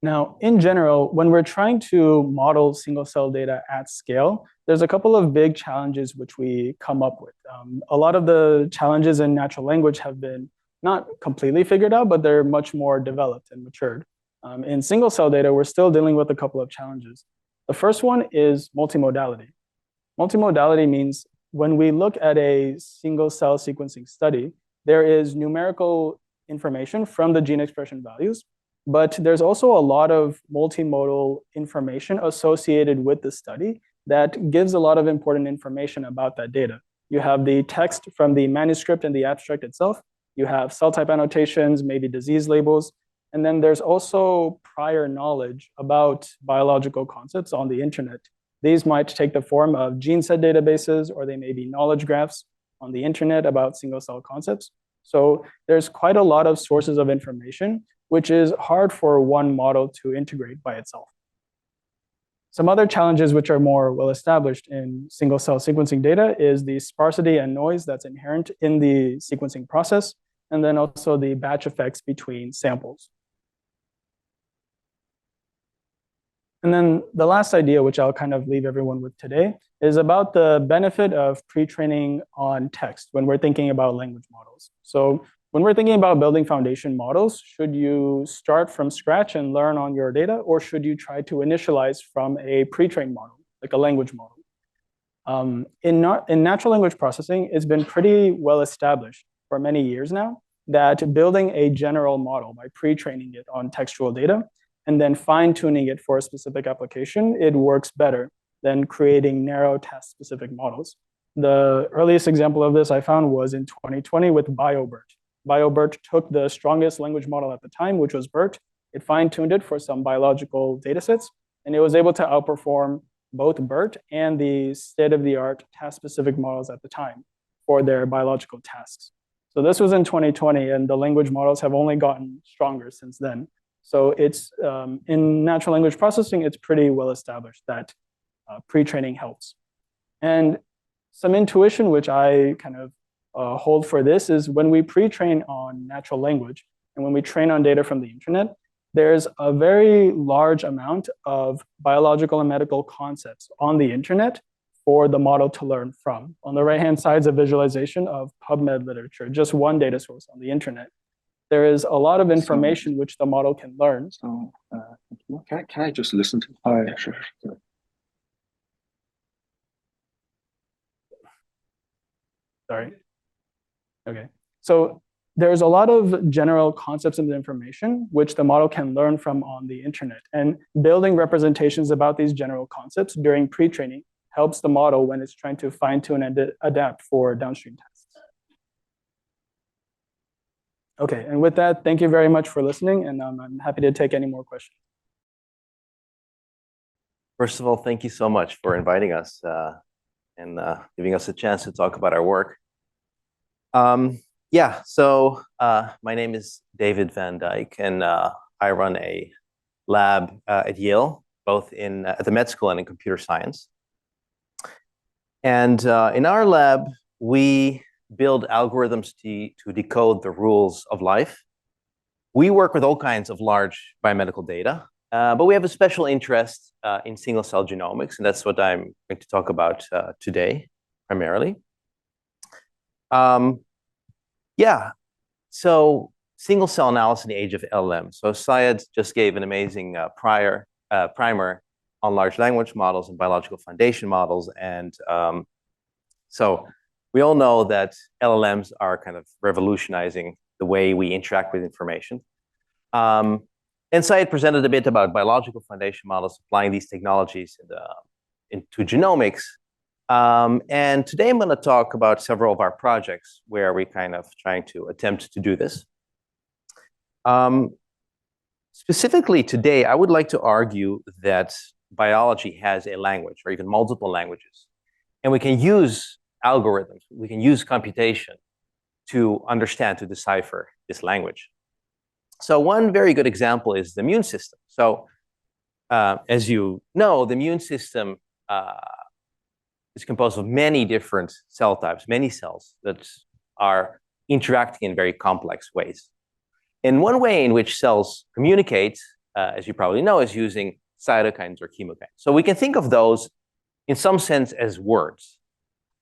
Now, in general, when we're trying to model single-cell data at scale, there's a couple of big challenges which we come up with. A lot of the challenges in natural language have been not completely figured out, but they're much more developed and matured. In single-cell data, we're still dealing with a couple of challenges. The first one is multimodality. Multimodality means when we look at a single cell sequencing study, there is numerical information from the gene expression values, but there's also a lot of multimodal information associated with the study that gives a lot of important information about that data. You have the text from the manuscript and the abstract itself. You have cell type annotations, maybe disease labels. And then there's also prior knowledge about biological concepts on the internet. These might take the form of gene set databases, or they may be knowledge graphs on the internet about single cell concepts. So there's quite a lot of sources of information, which is hard for one model to integrate by itself. Some other challenges which are more well established in single cell sequencing data is the sparsity and noise that's inherent in the sequencing process, and then also the batch effects between samples. And then the last idea, which I'll kind of leave everyone with today, is about the benefit of pre-training on text when we're thinking about language models. So when we're thinking about building foundation models, should you start from scratch and learn on your data, or should you try to initialize from a pre-trained model, like a language model? In natural language processing, it's been pretty well established for many years now that building a general model by pre-training it on textual data and then fine-tuning it for a specific application, it works better than creating narrow task-specific models. The earliest example of this I found was in 2020 with BioBERT. BioBERT took the strongest language model at the time, which was BERT. It fine-tuned it for some biological datasets, and it was able to outperform both BERT and the state-of-the-art task-specific models at the time for their biological tasks. So this was in 2020, and the language models have only gotten stronger since then. So it's in natural language processing, it's pretty well established that pre-training helps. And some intuition, which I kind of hold for this, is when we pre-train on natural language and when we train on data from the internet, there's a very large amount of biological and medical concepts on the internet for the model to learn from. On the right-hand side is a visualization of PubMed literature, just one data source on the internet. There is a lot of information which the model can learn. So, can I just listen to? Oh, yeah, sure. Sorry. Okay. So there's a lot of general concepts and information which the model can learn from on the internet. And building representations about these general concepts during pre-training helps the model when it's trying to fine-tune and adapt for downstream tasks. Okay, and with that, thank you very much for listening, and I'm happy to take any more questions. First of all, thank you so much for inviting us and giving us a chance to talk about our work. Yeah, so my name is David Van Dijk, and I run a lab at Yale, both at the med school and in computer science. And in our lab, we build algorithms to decode the rules of life. We work with all kinds of large biomedical data, but we have a special interest in single cell genomics, and that's what I'm going to talk about today, primarily. Yeah, so single cell analysis in the age of LLM. So Syed just gave an amazing primer on large language models and biological foundation models, and so we all know that LLMs are kind of revolutionizing the way we interact with information. And Syed presented a bit about biological foundation models, applying these technologies into genomics. And today I'm going to talk about several of our projects where we're kind of trying to attempt to do this. Specifically today, I would like to argue that biology has a language, or even multiple languages. And we can use algorithms, we can use computation to understand, to decipher this language. So one very good example is the immune system. So as you know, the immune system is composed of many different cell types, many cells that are interacting in very complex ways. And one way in which cells communicate, as you probably know, is using cytokines or chemokines. So we can think of those in some sense as words.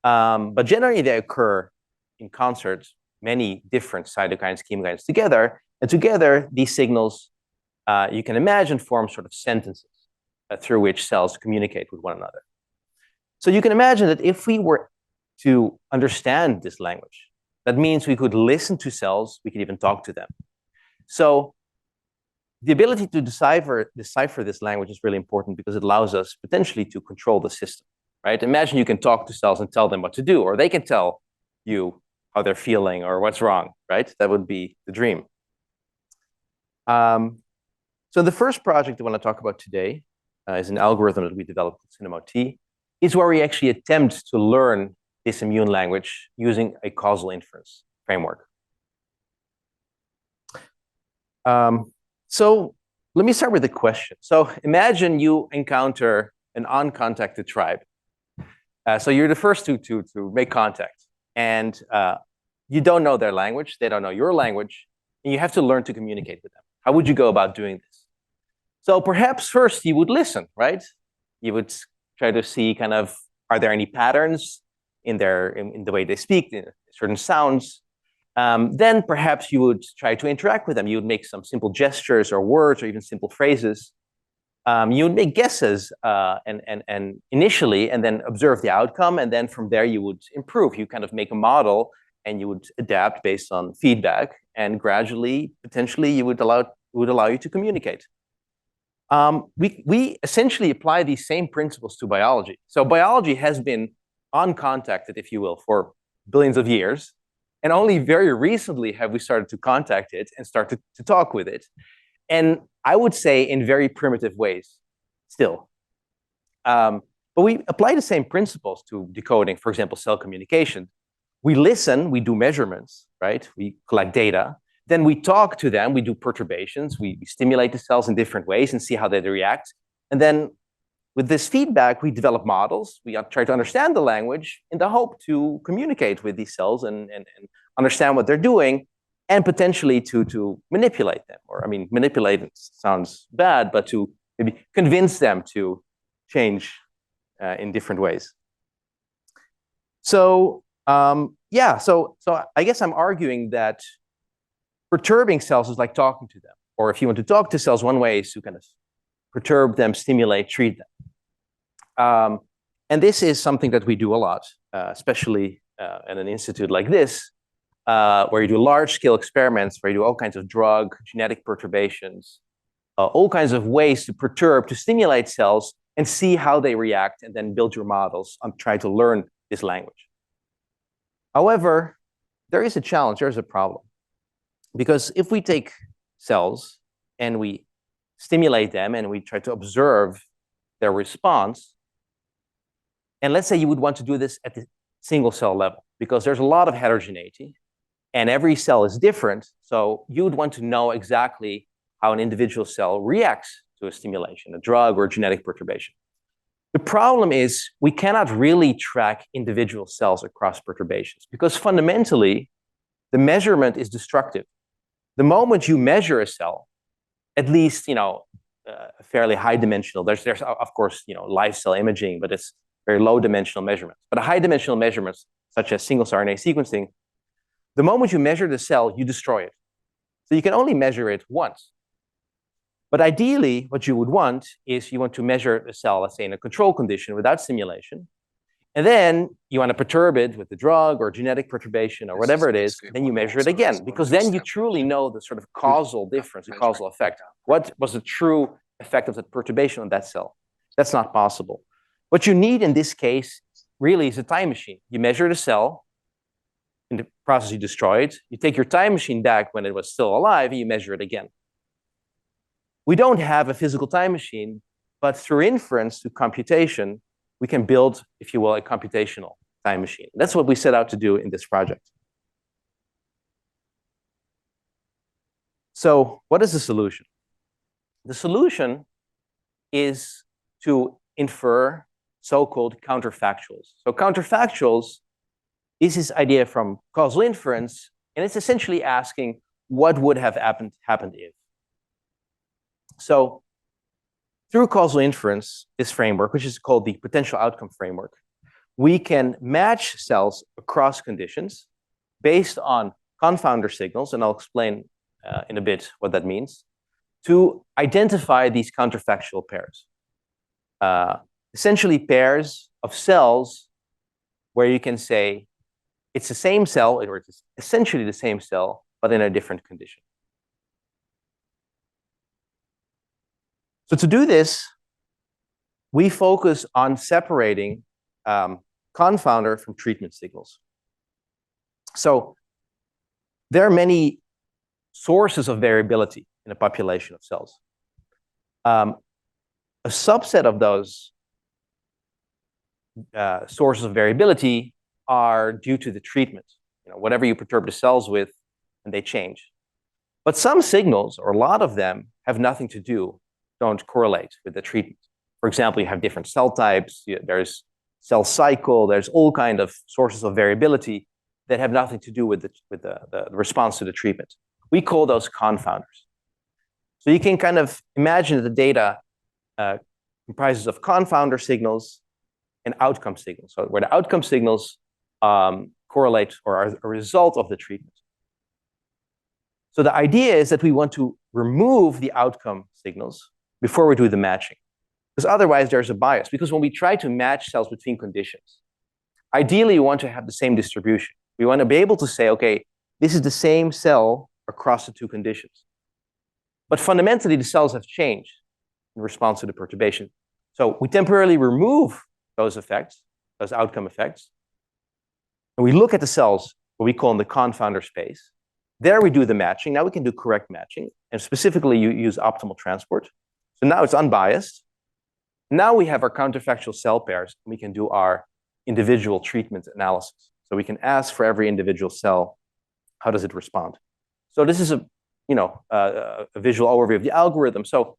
But generally, they occur in concert, many different cytokines, chemokines together. And together, these signals, you can imagine, form sort of sentences. through which cells communicate with one another. So you can imagine that if we were to understand this language, that means we could listen to cells, we could even talk to them. So the ability to decipher this language is really important because it allows us potentially to control the system, right? Imagine you can talk to cells and tell them what to do, or they can tell you how they're feeling or what's wrong, right? That would be the dream. So the first project I want to talk about today is an algorithm that we developed with CinemaT. Is where we actually attempt to learn this immune language using a causal inference framework. So let me start with a question. So imagine you encounter an uncontacted tribe. So you're the first to make contact, and you don't know their language, they don't know your language, and you have to learn to communicate with them. How would you go about doing this? So perhaps first you would listen, right? You would try to see kind of, are there any patterns in the way they speak, in certain sounds? Then perhaps you would try to interact with them. You would make some simple gestures or words or even simple phrases. You would make guesses and initially, and then observe the outcome. And then from there, you would improve. You kind of make a model and you would adapt based on feedback. And gradually, potentially, it would allow you to communicate. We essentially apply these same principles to biology. So biology has been uncontacted, if you will, for billions of years. And only very recently have we started to contact it and start to talk with it. And I would say in very primitive ways still. But we apply the same principles to decoding, for example, cell communication. We listen, we do measurements, right? We collect data. Then we talk to them, we do perturbations, we stimulate the cells in different ways and see how they react. And then with this feedback, we develop models. We try to understand the language in the hope to communicate with these cells and understand what they're doing and potentially to manipulate them. Or, I mean, manipulate sounds bad, but to maybe convince them to change in different ways. So, yeah, so I guess I'm arguing that perturbing cells is like talking to them. Or if you want to talk to cells, one way is to kind of perturb them, stimulate, treat them. And this is something that we do a lot, especially at an institute like this, where you do large-scale experiments, where you do all kinds of drug, genetic perturbations, all kinds of ways to perturb, to stimulate cells and see how they react, and then build your models and try to learn this language. However, there is a challenge, there's a problem. Because if we take cells and we stimulate them and we try to observe their response, and let's say you would want to do this at the single cell level, because there's a lot of heterogeneity and every cell is different. So you would want to know exactly how an individual cell reacts to a stimulation, a drug or a genetic perturbation. The problem is we cannot really track individual cells across perturbations because fundamentally the measurement is destructive. The moment you measure a cell, at least, fairly high dimensional, there's of course, live cell imaging, but it's very low dimensional measurements. But high dimensional measurements, such as single cell RNA sequencing, the moment you measure the cell, you destroy it. So you can only measure it once. But ideally, what you would want is you want to measure the cell, let's say in a control condition without stimulation. And then you want to perturb it with the drug or genetic perturbation or whatever it is. Then you measure it again, because then you truly know the sort of causal difference, the causal effect. What was the true effect of that perturbation on that cell? That's not possible. What you need in this case really is a time machine. You measure the cell. In the process, you destroy it. You take your time machine back when it was still alive, and you measure it again. We don't have a physical time machine, but through inference, through computation, we can build, if you will, a computational time machine. That's what we set out to do in this project. So what is the solution? The solution is to infer so-called counterfactuals. So counterfactuals is this idea from causal inference, and it's essentially asking what would have happened if. So through causal inference, this framework, which is called the potential outcome framework, we can match cells across conditions based on confounder signals, and I'll explain in a bit what that means, to identify these counterfactual pairs. essentially pairs of cells where you can say it's the same cell, or it's essentially the same cell, but in a different condition. So to do this, we focus on separating confounder from treatment signals. So there are many sources of variability in a population of cells. A subset of those sources of variability are due to the treatment. Whatever you perturb the cells with, and they change. But some signals, or a lot of them, have nothing to do, don't correlate with the treatment. For example, you have different cell types, there's cell cycle, there's all kinds of sources of variability that have nothing to do with the response to the treatment. We call those confounders. So you can kind of imagine that the data comprises of confounder signals and outcome signals, so where the outcome signals correlate or are a result of the treatment. So the idea is that we want to remove the outcome signals before we do the matching, because otherwise there's a bias. Because when we try to match cells between conditions, ideally we want to have the same distribution. We want to be able to say, okay, this is the same cell across the two conditions. But fundamentally, the cells have changed in response to the perturbation. So we temporarily remove those effects, those outcome effects, and we look at the cells, what we call in the confounder space. There we do the matching. Now we can do correct matching, and specifically you use optimal transport. So now it's unbiased. Now we have our counterfactual cell pairs, and we can do our individual treatment analysis. So we can ask for every individual cell, how does it respond? So this is a visual overview of the algorithm. So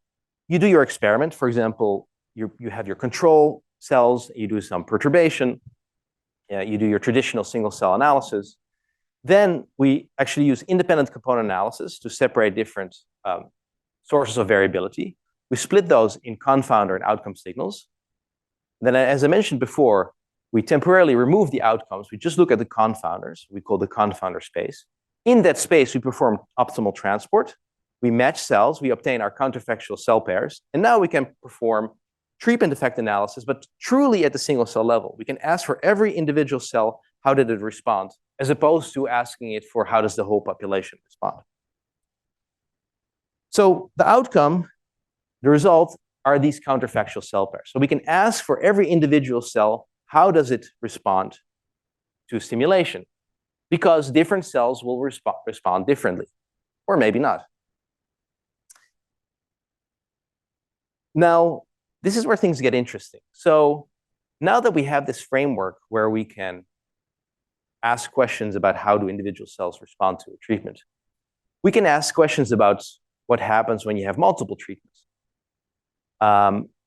you do your experiment. For example, you have your control cells, you do some perturbation, you do your traditional single cell analysis. Then we actually use independent component analysis to separate different sources of variability. We split those in confounder and outcome signals. Then, as I mentioned before, we temporarily remove the outcomes. We just look at the confounders. We call the confounder space. In that space, we perform optimal transport. We match cells. We obtain our counterfactual cell pairs. And now we can perform treatment effect analysis, but truly at the single cell level. We can ask for every individual cell, how did it respond, as opposed to asking it for how does the whole population respond. So the outcome, the result, are these counterfactual cell pairs. So we can ask for every individual cell, how does it respond to stimulation? Because different cells will respond differently, or maybe not. Now, this is where things get interesting. So now that we have this framework where we can ask questions about how do individual cells respond to a treatment, we can ask questions about what happens when you have multiple treatments.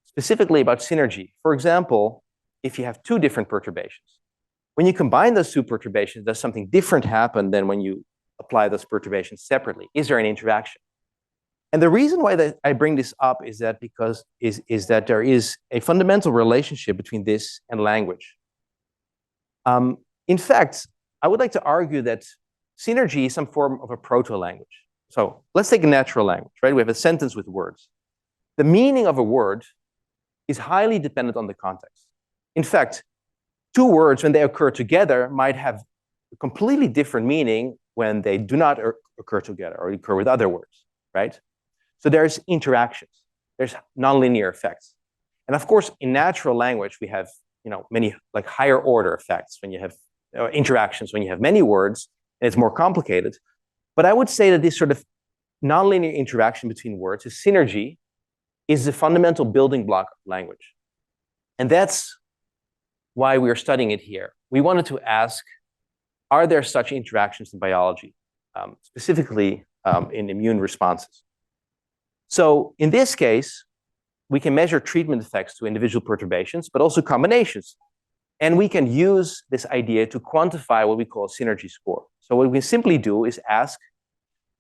Specifically about synergy. For example, if you have two different perturbations, when you combine those two perturbations, does something different happen than when you apply those perturbations separately? Is there an interaction? And the reason why I bring this up is that that there is a fundamental relationship between this and language. In fact, I would like to argue that synergy is some form of a proto-language. So let's take a natural language, right? We have a sentence with words. The meaning of a word is highly dependent on the context. In fact, two words, when they occur together, might have a completely different meaning when they do not occur together or occur with other words, right? So there's interactions, there's nonlinear effects. And of course, in natural language, we have many like higher order effects when you have interactions, when you have many words, and it's more complicated. But I would say that this sort of nonlinear interaction between words, is synergy, is the fundamental building block of language. And that's why we are studying it here. We wanted to ask, are there such interactions in biology, specifically in immune responses? So in this case, we can measure treatment effects to individual perturbations, but also combinations. And we can use this idea to quantify what we call a synergy score. So what we simply do is ask,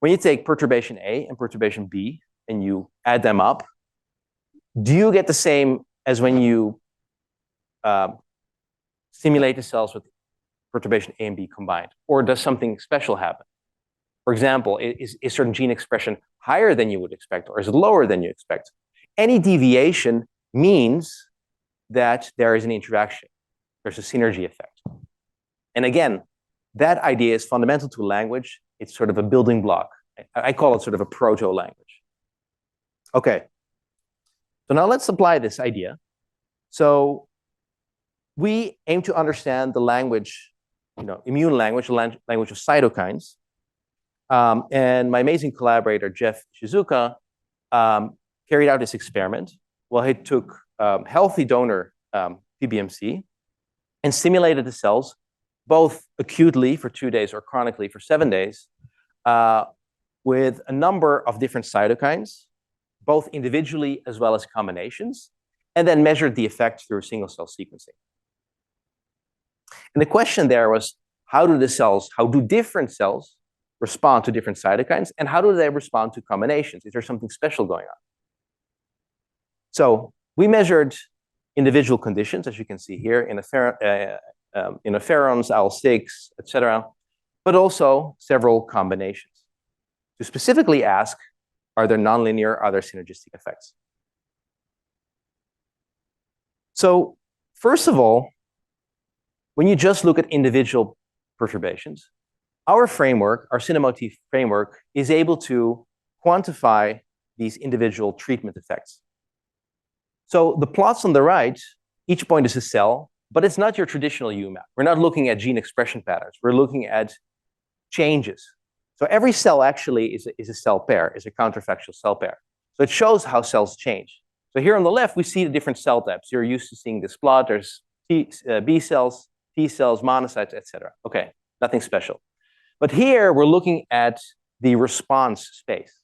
when you take perturbation A and perturbation B and you add them up, do you get the same as when you stimulate the cells with perturbation A and B combined? Or does something special happen? For example, is certain gene expression higher than you would expect, or is it lower than you expect? Any deviation means that there is an interaction. There's a synergy effect. And again, that idea is fundamental to language. It's sort of a building block. I call it sort of a proto-language. Okay. So now let's apply this idea. So we aim to understand the language, immune language, language of cytokines. And my amazing collaborator, Jeff Shizuka, carried out this experiment. Well, he took healthy donor PBMC and stimulated the cells, both acutely for 2 days or chronically for 7 days, with a number of different cytokines, both individually as well as combinations, and then measured the effect through single-cell sequencing. And the question there was, how do different cells respond to different cytokines, and how do they respond to combinations? Is there something special going on? So we measured individual conditions, as you can see here, interferons, IL-6, et cetera, but also several combinations to specifically ask, are there nonlinear, are there synergistic effects? So first of all, when you just look at individual perturbations, our framework, our Cinemotif framework, is able to quantify these individual treatment effects. So the plots on the right, each point is a cell, but it's not your traditional UMAP. We're not looking at gene expression patterns. We're looking at changes. So every cell actually is a cell pair, is a counterfactual cell pair. So it shows how cells change. So here on the left, we see the different cell types. You're used to seeing this plot. There's B cells, T cells, monocytes, et cetera. Okay, nothing special. But here, we're looking at the response space.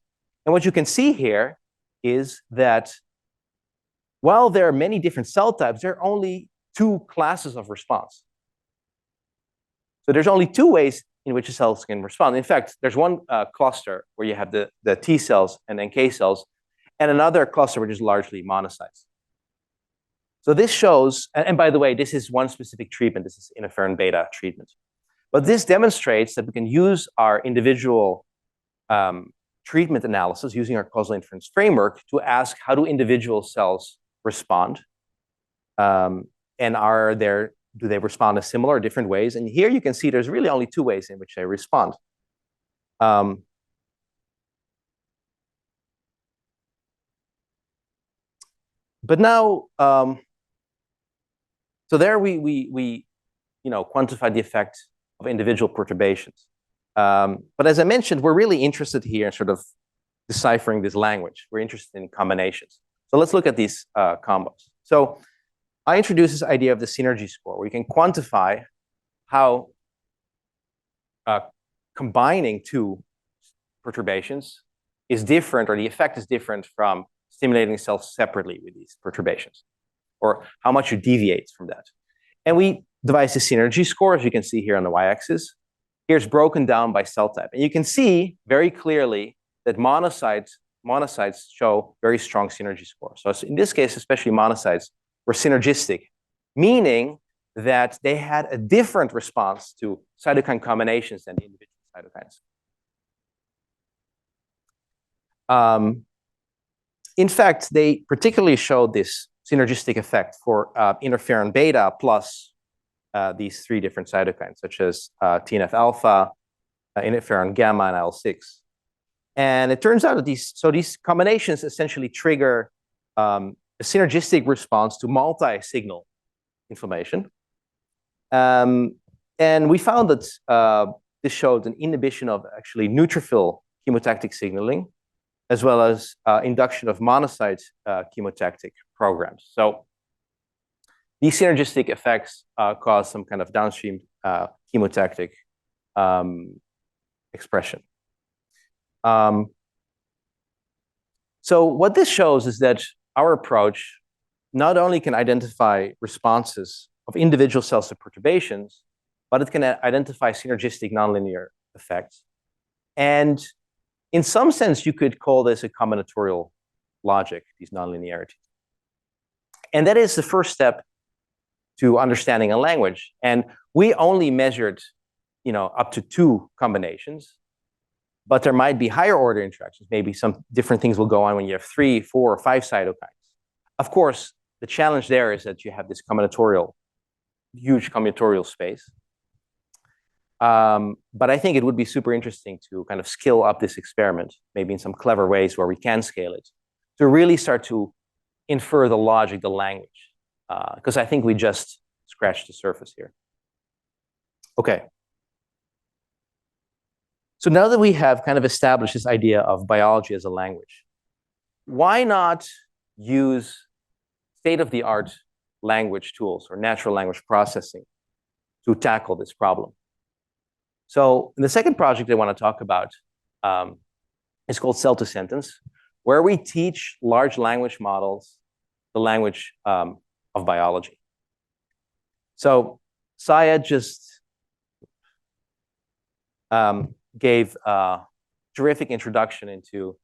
And what you can see here is that while there are many different cell types, there are only 2 classes of response. So there's only 2 ways in which the cells can respond. In fact, there's one cluster where you have the T cells and NK cells, and another cluster which is largely monocytes. So this shows, and by the way, this is one specific treatment. This is interferon beta treatment. But this demonstrates that we can use our individual treatment analysis using our causal inference framework to ask, how do individual cells respond? And do they respond in similar or different ways? And here you can see there's really only 2 ways in which they respond. But now, so there we quantify the effect of individual perturbations. But as I mentioned, we're really interested here in sort of deciphering this language. We're interested in combinations. So let's look at these combos. So I introduced this idea of the synergy score, where you can quantify how combining 2 perturbations is different, or the effect is different from stimulating cells separately with these perturbations, or how much you deviate from that. And we devised a synergy score, as you can see here on the y-axis. Here's broken down by cell type. And you can see very clearly that monocytes show very strong synergy scores. So in this case, especially monocytes were synergistic, meaning that they had a different response to cytokine combinations than the individual cytokines. In fact, they particularly showed this synergistic effect for interferon beta plus these 3 different cytokines, such as TNF alpha, interferon gamma, and IL-6. And it turns out that these combinations essentially trigger a synergistic response to multi-signal inflammation. And we found that this showed an inhibition of actually neutrophil chemotactic signaling, as well as induction of monocyte chemotactic programs. So these synergistic effects cause some kind of downstream chemotactic expression. So what this shows is that our approach not only can identify responses of individual cells to perturbations, but it can identify synergistic nonlinear effects. And in some sense, you could call this a combinatorial logic, these nonlinearities. And that is the first step to understanding a language. And we only measured, up to 2 combinations, but there might be higher order interactions. Maybe some different things will go on when you have 3, 4, or 5 cytokines. Of course, the challenge there is that you have this huge combinatorial space. But I think it would be super interesting to kind of scale up this experiment, maybe in some clever ways where we can scale it, to really start to infer the logic, the language, because I think we just scratched the surface here. Okay. So now that we have kind of established this idea of biology as a language, why not use state-of-the-art language tools or natural language processing to tackle this problem? So in the second project I want to talk about is called Cell to Sentence, where we teach large language models the language of biology. So Syed just gave a terrific introduction into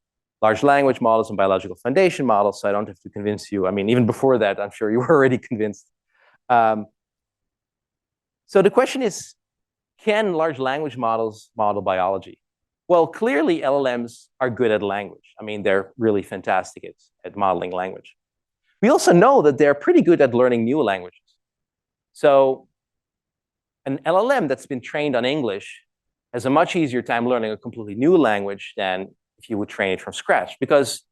large language models and biological foundation models, so I don't have to convince you. I mean, even before that, I'm sure you were already convinced. So the question is, can large language models model biology? Well, clearly LLMs are good at language. I mean, they're really fantastic at modeling language. We also know that they're pretty good at learning new languages. So an LLM that's been trained on English has a much easier time learning a completely new language than if you would train it from scratch, because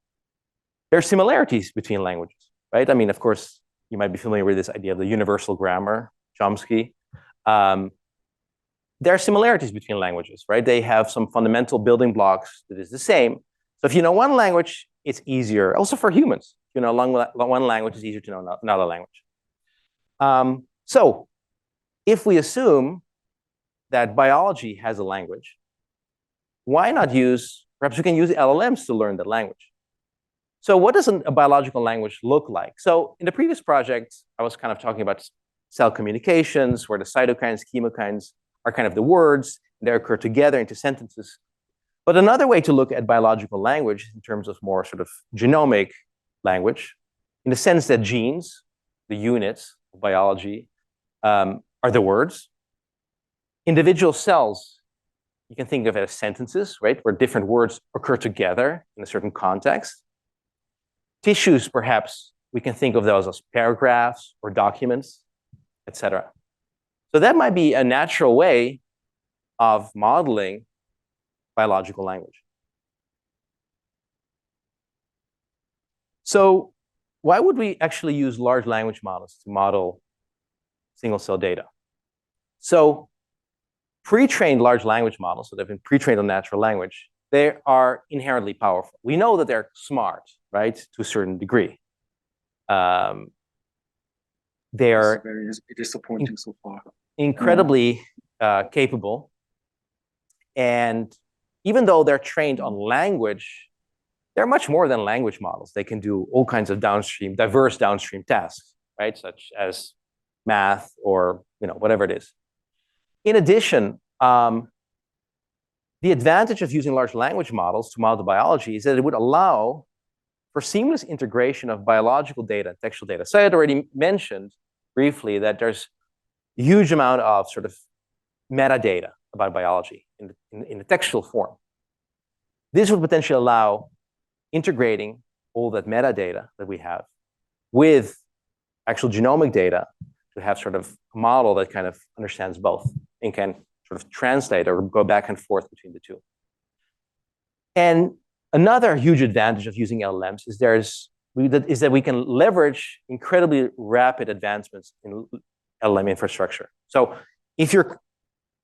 there are similarities between languages, right? I mean, of course, you might be familiar with this idea of the universal grammar, Chomsky. There are similarities between languages, right? They have some fundamental building blocks that is the same. So if you know one language, it's easier. Also for humans, you know, one language is easier to know another language. So if we assume that biology has a language, why not perhaps we can use LLMs to learn that language. So what does a biological language look like? So in the previous project, I was kind of talking about cell communications, where the cytokines, chemokines are kind of the words, they occur together into sentences. But another way to look at biological language in terms of more sort of genomic language, in the sense that genes, the units of biology, are the words. Individual cells, you can think of it as sentences, right? Where different words occur together in a certain context. Tissues, perhaps, we can think of those as paragraphs or documents, etc. So that might be a natural way of modeling biological language. So why would we actually use large language models to model single-cell data? So pre-trained large language models, so they've been pre-trained on natural language, they are inherently powerful. We know that they're smart, right, to a certain degree. They are very disappointing so far. Incredibly capable. And even though they're trained on language, they're much more than language models. They can do all kinds of diverse downstream tasks, right, such as math or whatever it is. In addition, the advantage of using large language models to model the biology is that it would allow for seamless integration of biological data and textual data. So I had already mentioned briefly that there's a huge amount of sort of metadata about biology in the textual form. This would potentially allow integrating all that metadata that we have with actual genomic data to have sort of a model that kind of understands both and can sort of translate or go back and forth between the two. And another huge advantage of using LLMs is that we can leverage incredibly rapid advancements in LLM infrastructure. So if you're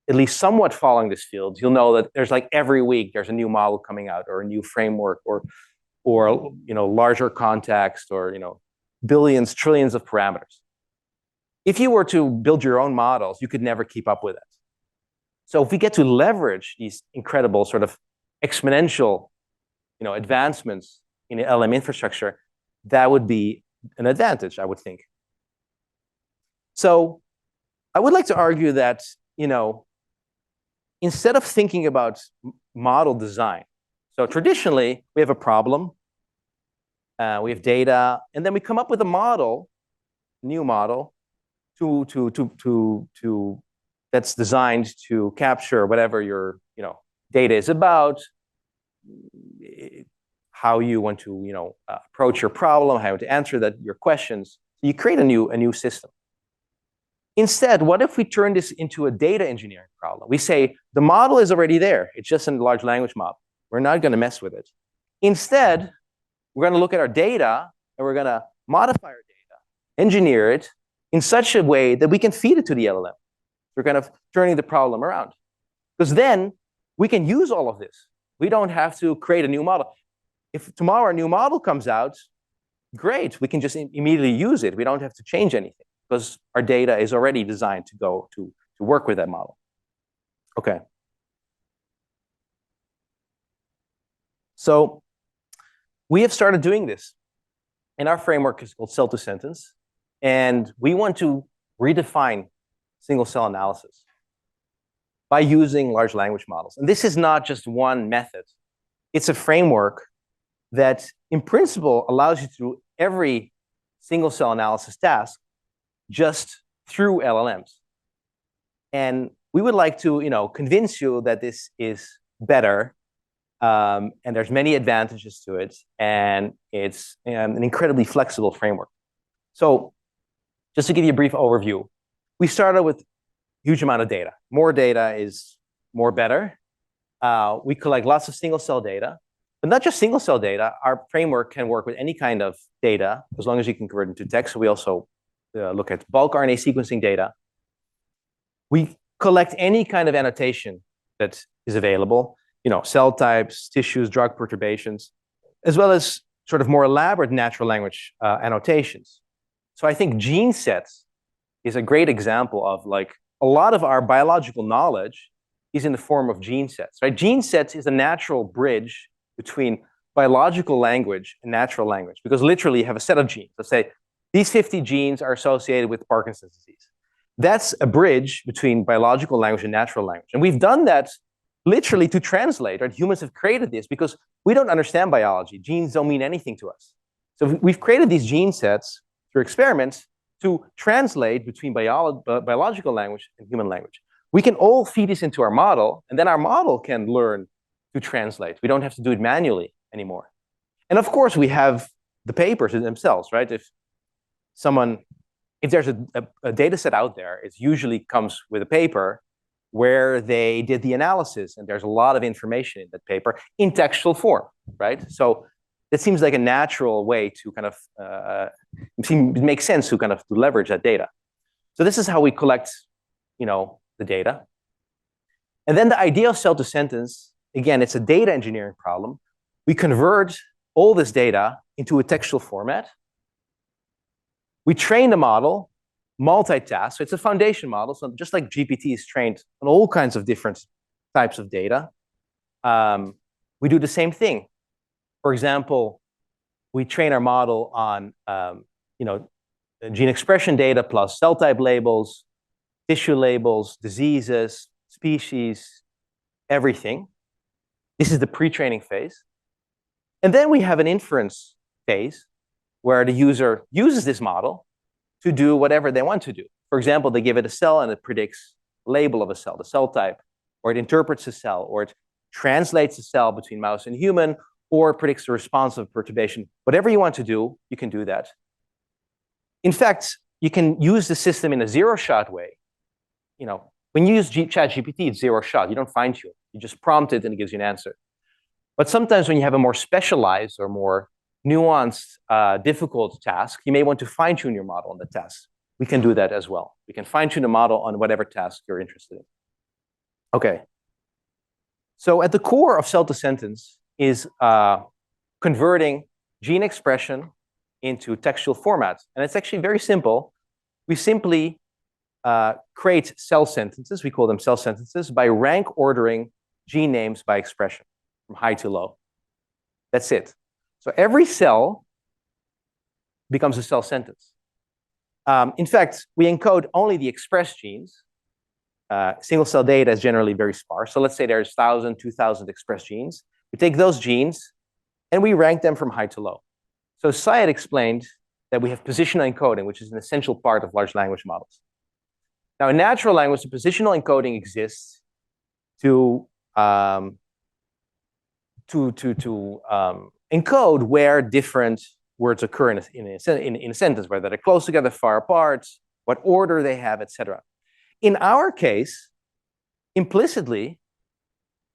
at least somewhat following this field, you'll know that there's like every week there's a new model coming out or a new framework or larger context or billions, trillions of parameters. If you were to build your own models, you could never keep up with it. So if we get to leverage these incredible sort of exponential advancements in the LLM infrastructure, that would be an advantage, I would think. So I would like to argue that, instead of thinking about model design, so traditionally we have a problem, we have data, and then we come up with a model, new model, that's designed to capture whatever your data is about, how you want to approach your problem, how to answer your questions. You create a new system. Instead, what if we turn this into a data engineering problem? We say the model is already there. It's just a large language model. We're not going to mess with it. Instead, we're going to look at our data and we're going to modify our data, engineer it in such a way that we can feed it to the LLM. We're kind of turning the problem around. Because then we can use all of this. We don't have to create a new model. If tomorrow a new model comes out, great, we can just immediately use it. We don't have to change anything because our data is already designed to go to work with that model. Okay. So we have started doing this. And our framework is called cell-to-sentence. And we want to redefine single-cell analysis by using large language models. And this is not just one method. It's a framework that, in principle, allows you to do every single-cell analysis task just through LLMs. And we would like to, convince you that this is better, and there's many advantages to it, and it's an incredibly flexible framework. So just to give you a brief overview, we started with a huge amount of data. More data is more better. We collect lots of single-cell data, but not just single-cell data. Our framework can work with any kind of data as long as you can convert it into text. So we also look at bulk RNA sequencing data. We collect any kind of annotation that is available, cell types, tissues, drug perturbations, as well as sort of more elaborate natural language annotations. So I think gene sets is a great example of a lot of our biological knowledge is in the form of gene sets, right? Gene sets is a natural bridge between biological language and natural language, because literally you have a set of genes. Let's say these 50 genes are associated with Parkinson's disease. That's a bridge between biological language and natural language. And we've done that literally to translate, right? Humans have created this because we don't understand biology. Genes don't mean anything to us. So we've created these gene sets through experiments to translate between biological language and human language. We can all feed this into our model, and then our model can learn to translate. We don't have to do it manually anymore. And of course, we have the papers themselves, right? If there's a data set out there, it usually comes with a paper where they did the analysis, and there's a lot of information in that paper in textual form, right? So it seems like a natural way to kind of, it makes sense to kind of leverage that data. So this is how we collect, the data. And then the idea of cell-to-sentence, again, it's a data engineering problem. We convert all this data into a textual format. We train the model, multitask. So it's a foundation model. So just like GPT is trained on all kinds of different types of data, we do the same thing. For example, we train our model on gene expression data plus cell type labels, tissue labels, diseases, species, everything. This is the pre-training phase. And then we have an inference phase where the user uses this model to do whatever they want to do. For example, they give it a cell and it predicts the label of a cell, the cell type, or it interprets a cell, or it translates a cell between mouse and human, or predicts the response of perturbation. Whatever you want to do, you can do that. In fact, you can use the system in a zero-shot way. When you use ChatGPT, it's zero-shot. You don't fine-tune. You just prompt it and it gives you an answer. But sometimes when you have a more specialized or more nuanced, difficult task, you may want to fine-tune your model on the task. We can do that as well. We can fine-tune the model on whatever task you're interested in. Okay. So at the core of cell-to-sentence is converting gene expression into textual formats. And it's actually very simple. We simply create cell sentences, we call them cell sentences, by rank ordering gene names by expression from high to low. That's it. So every cell becomes a cell sentence. In fact, we encode only the expressed genes. Single cell data is generally very sparse. So let's say there's 1,000, 2,000 expressed genes. We take those genes and we rank them from high to low. So Syed explained that we have positional encoding, which is an essential part of large language models. Now, in natural language, the positional encoding exists to encode where different words occur in a sentence, whether they're close together, far apart, what order they have, etc. In our case, implicitly,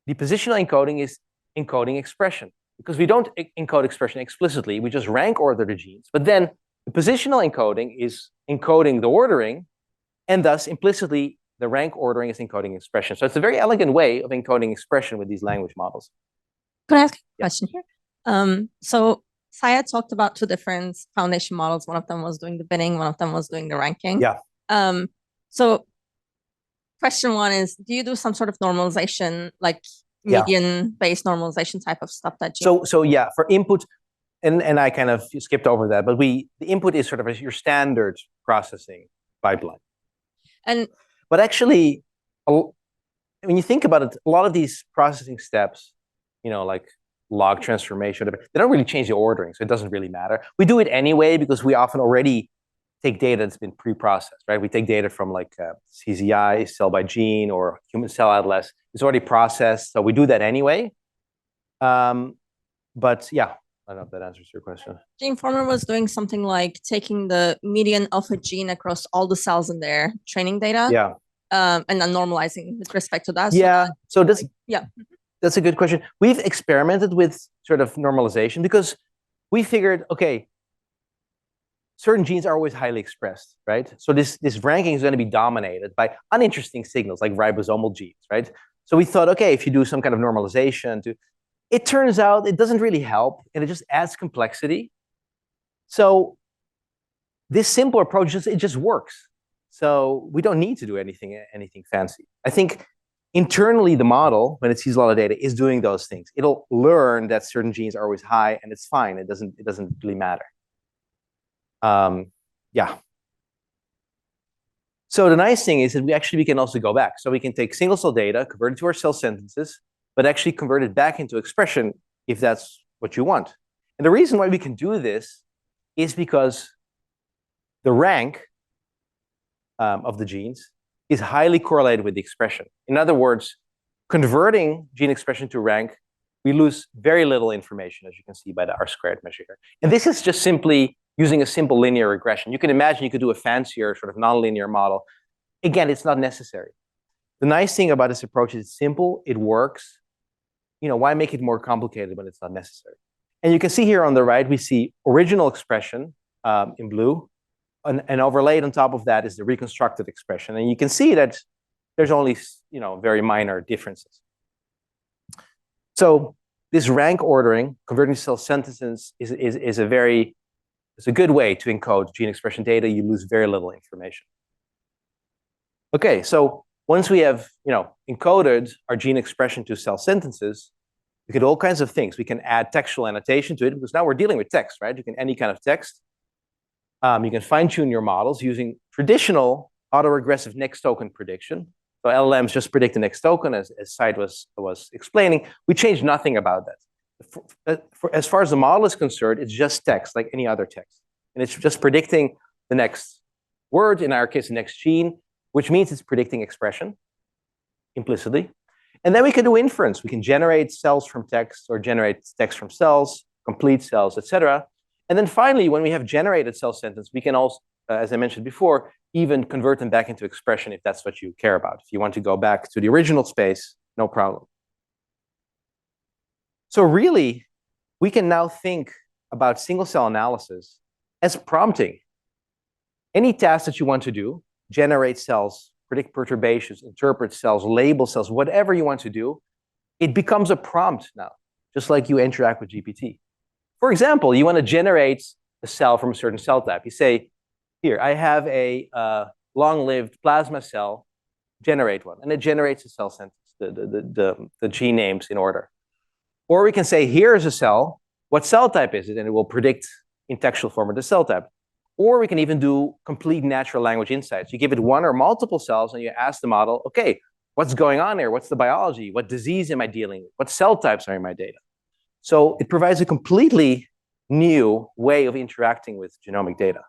the positional encoding is encoding expression, because we don't encode expression explicitly. We just rank order the genes. But then the positional encoding is encoding the ordering, and thus implicitly the rank ordering is encoding expression. So it's a very elegant way of encoding expression with these language models. Can I ask a question here? So Syed talked about two different foundation models. One of them was doing the binning, one of them was doing the ranking. Yeah. So question one is, do you do some sort of normalization, like median-based normalization type of stuff that you... So yeah, for input, and I kind of skipped over that, but the input is sort of your standard processing pipeline. But actually, when you think about it, a lot of these processing steps, like log transformation, they don't really change the ordering, so it doesn't really matter. We do it anyway because we often already take data that's been pre-processed, right? We take data from like CZI, cell by gene, or human cell atlas. It's already processed, so we do that anyway. But yeah, I don't know if that answers your question. GeneFormer was doing something like taking the median of a gene across all the cells in their training data. Yeah. And then normalizing with respect to that. Yeah. So this, yeah. That's a good question. We've experimented with sort of normalization because we figured, okay, certain genes are always highly expressed, right? So this ranking is going to be dominated by uninteresting signals like ribosomal genes, right? So we thought, okay, if you do some kind of normalization, it turns out it doesn't really help, and it just adds complexity. So this simple approach, it just works. So we don't need to do anything fancy. I think internally, the model, when it sees a lot of data, is doing those things. It'll learn that certain genes are always high, and it's fine. It doesn't really matter. Yeah. So the nice thing is that we can also go back. So we can take single cell data, convert it to our cell sentences, but actually convert it back into expression if that's what you want. And the reason why we can do this is because the rank of the genes is highly correlated with the expression. In other words, converting gene expression to rank, we lose very little information, as you can see by the R-squared measure here. And this is just simply using a simple linear regression. You can imagine you could do a fancier sort of nonlinear model. Again, it's not necessary. The nice thing about this approach is it's simple, it works. Why make it more complicated when it's not necessary? And you can see here on the right, we see original expression in blue, and overlaid on top of that is the reconstructed expression. And you can see that there's only, very minor differences. So this rank ordering, converting cell sentences, is a good way to encode gene expression data. You lose very little information. Okay, so once we have, encoded our gene expression to cell sentences, we can do all kinds of things. We can add textual annotation to it, because now we're dealing with text, right? You can any kind of text. You can fine-tune your models using traditional autoregressive next token prediction. So LLMs just predict the next token, as Syed was explaining. We changed nothing about that. As far as the model is concerned, it's just text, like any other text. And it's just predicting the next word, in our case, the next gene, which means it's predicting expression implicitly. And then we can do inference. We can generate cells from text, or generate text from cells, complete cells, etc. And then finally, when we have generated cell sentence, we can also, as I mentioned before, even convert them back into expression if that's what you care about. If you want to go back to the original space, no problem. So really, we can now think about single cell analysis as prompting. Any task that you want to do, generate cells, predict perturbations, interpret cells, label cells, whatever you want to do, it becomes a prompt now, just like you interact with GPT. For example, you want to generate a cell from a certain cell type. You say, here, I have a long-lived plasma cell, generate one. And it generates a cell sentence, the gene names in order. Or we can say, here's a cell. What cell type is it? And it will predict in textual form of the cell type. Or we can even do complete natural language insights. You give it one or multiple cells, and you ask the model, okay, what's going on here? What's the biology? What disease am I dealing with? What cell types are in my data? So it provides a completely new way of interacting with genomic data.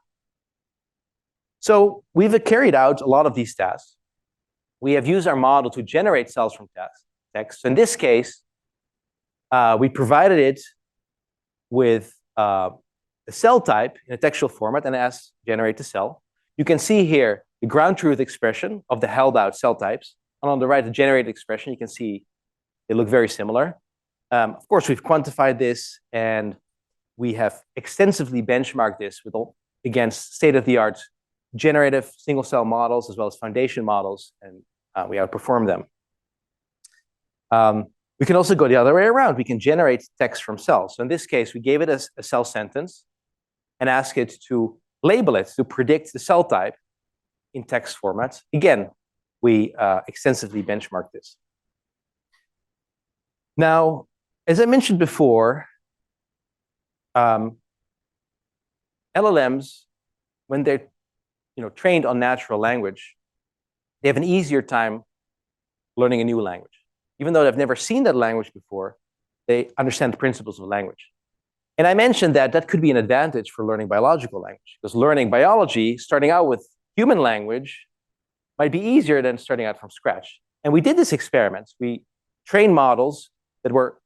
So we've carried out a lot of these tasks. We have used our model to generate cells from text. So in this case, we provided it with a cell type in a textual format and ask generate the cell. You can see here the ground truth expression of the held out cell types. And on the right, the generated expression, you can see they look very similar. Of course, we've quantified this and we have extensively benchmarked this with against state-of-the-art generative single cell models as well as foundation models, and we outperform them. We can also go the other way around. We can generate text from cells. So in this case, we gave it a cell sentence and ask it to label it to predict the cell type in text formats. Again, we extensively benchmarked this. Now, as I mentioned before, LLMs, when they're trained on natural language, they have an easier time learning a new language. Even though they've never seen that language before, they understand the principles of language. And I mentioned that that could be an advantage for learning biological language, because learning biology, starting out with human language, might be easier than starting out from scratch. And we did this experiment. We trained models that were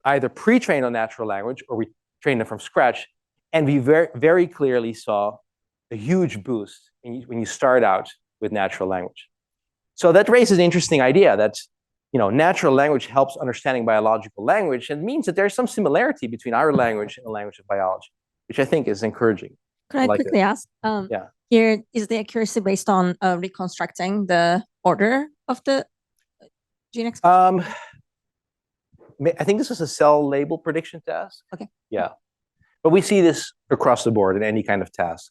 either pre-trained on natural language or we trained them from scratch. And we very clearly saw a huge boost when you start out with natural language. So that raises an interesting idea that natural language helps understanding biological language, and means that there's some similarity between our language and the language of biology, which I think is encouraging. Could I quickly ask? Here, is the accuracy based on reconstructing the order of the gene expression? I think this is a cell label prediction task. Okay. Yeah. But we see this across the board in any kind of task.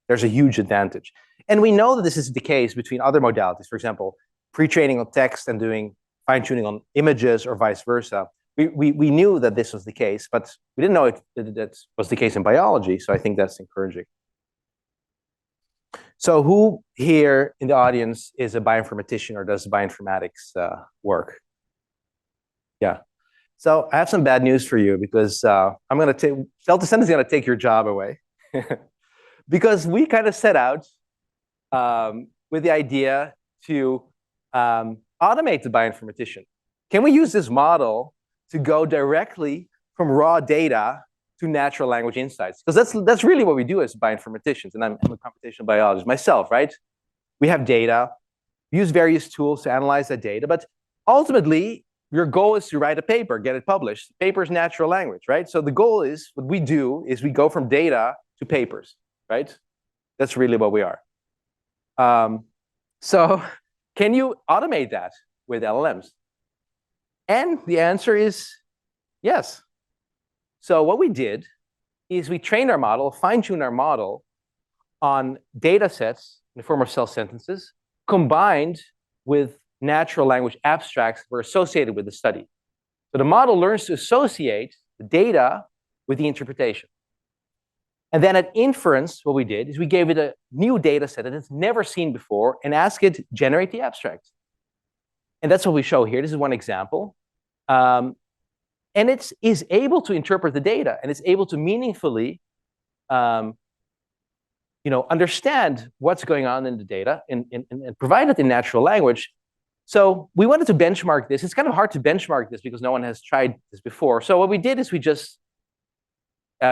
There's a huge advantage. And we know that this is the case between other modalities. For example, pre-training on text and doing fine-tuning on images or vice versa. We knew that this was the case, but we didn't know that was the case in biology. So I think that's encouraging. So who here in the audience is a bioinformatician or does bioinformatics work? Yeah. So I have some bad news for you, because I'm going to take Delta is going to take your job away. Because we kind of set out with the idea to automate the bioinformatician. Can we use this model to go directly from raw data to natural language insights? Because that's really what we do as bioinformaticians, and I'm a computational biologist myself, right? We have data, use various tools to analyze that data, but ultimately, your goal is to write a paper, get it published. Paper is natural language, right? So the goal is, what we do is we go from data to papers, right? That's really what we are. So can you automate that with LLMs? And the answer is yes. So what we did is we trained our model, fine-tuned our model on data sets in the form of cell sentences, combined with natural language abstracts that were associated with the study. So the model learns to associate the data with the interpretation. And then at inference, what we did is we gave it a new data set that it's never seen before and ask it to generate the abstract. And that's what we show here. This is one example. And it is able to interpret the data, and it's able to meaningfully understand what's going on in the data and provide it in natural language. So we wanted to benchmark this. It's kind of hard to benchmark this because no one has tried this before. So what we did is we just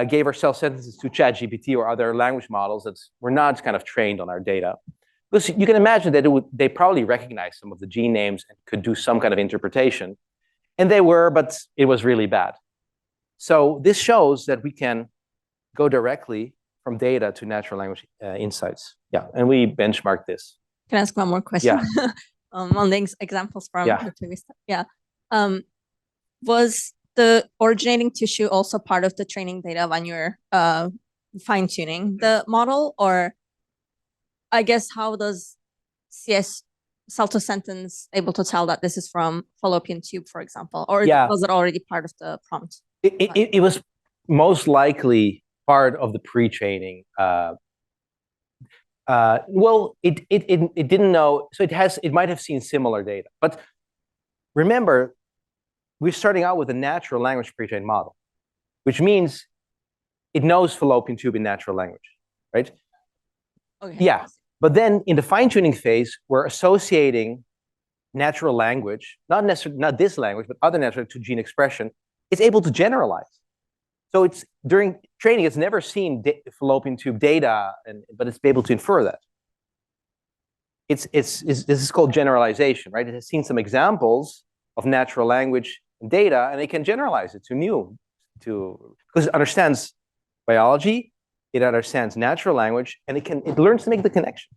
gave our cell sentences to ChatGPT or other language models that were not kind of trained on our data. Because you can imagine that they probably recognize some of the gene names and could do some kind of interpretation. And they were, but it was really bad. So this shows that we can go directly from data to natural language insights. Yeah, and we benchmarked this. Can I ask one more question? Yeah. On the examples from the previous. Yeah. Was the originating tissue also part of the training data when you're fine-tuning the model? Or I guess how does CS cell-to-sentence able to tell that this is from fallopian tube, for example? Or was it already part of the prompt? It was most likely part of the pre-training. Well, it didn't know, so it might have seen similar data. But remember, we're starting out with a natural language pre-trained model, which means it knows fallopian tube in natural language, right? Okay. Yeah, but then in the fine-tuning phase, we're associating natural language, not necessarily not this language, but other natural to gene expression. It's able to generalize. So it's during training, it's never seen fallopian tube data, but it's able to infer that. This is called generalization, right? It has seen some examples of natural language and data, and it can generalize it because it understands biology, it understands natural language, and it learns to make the connection.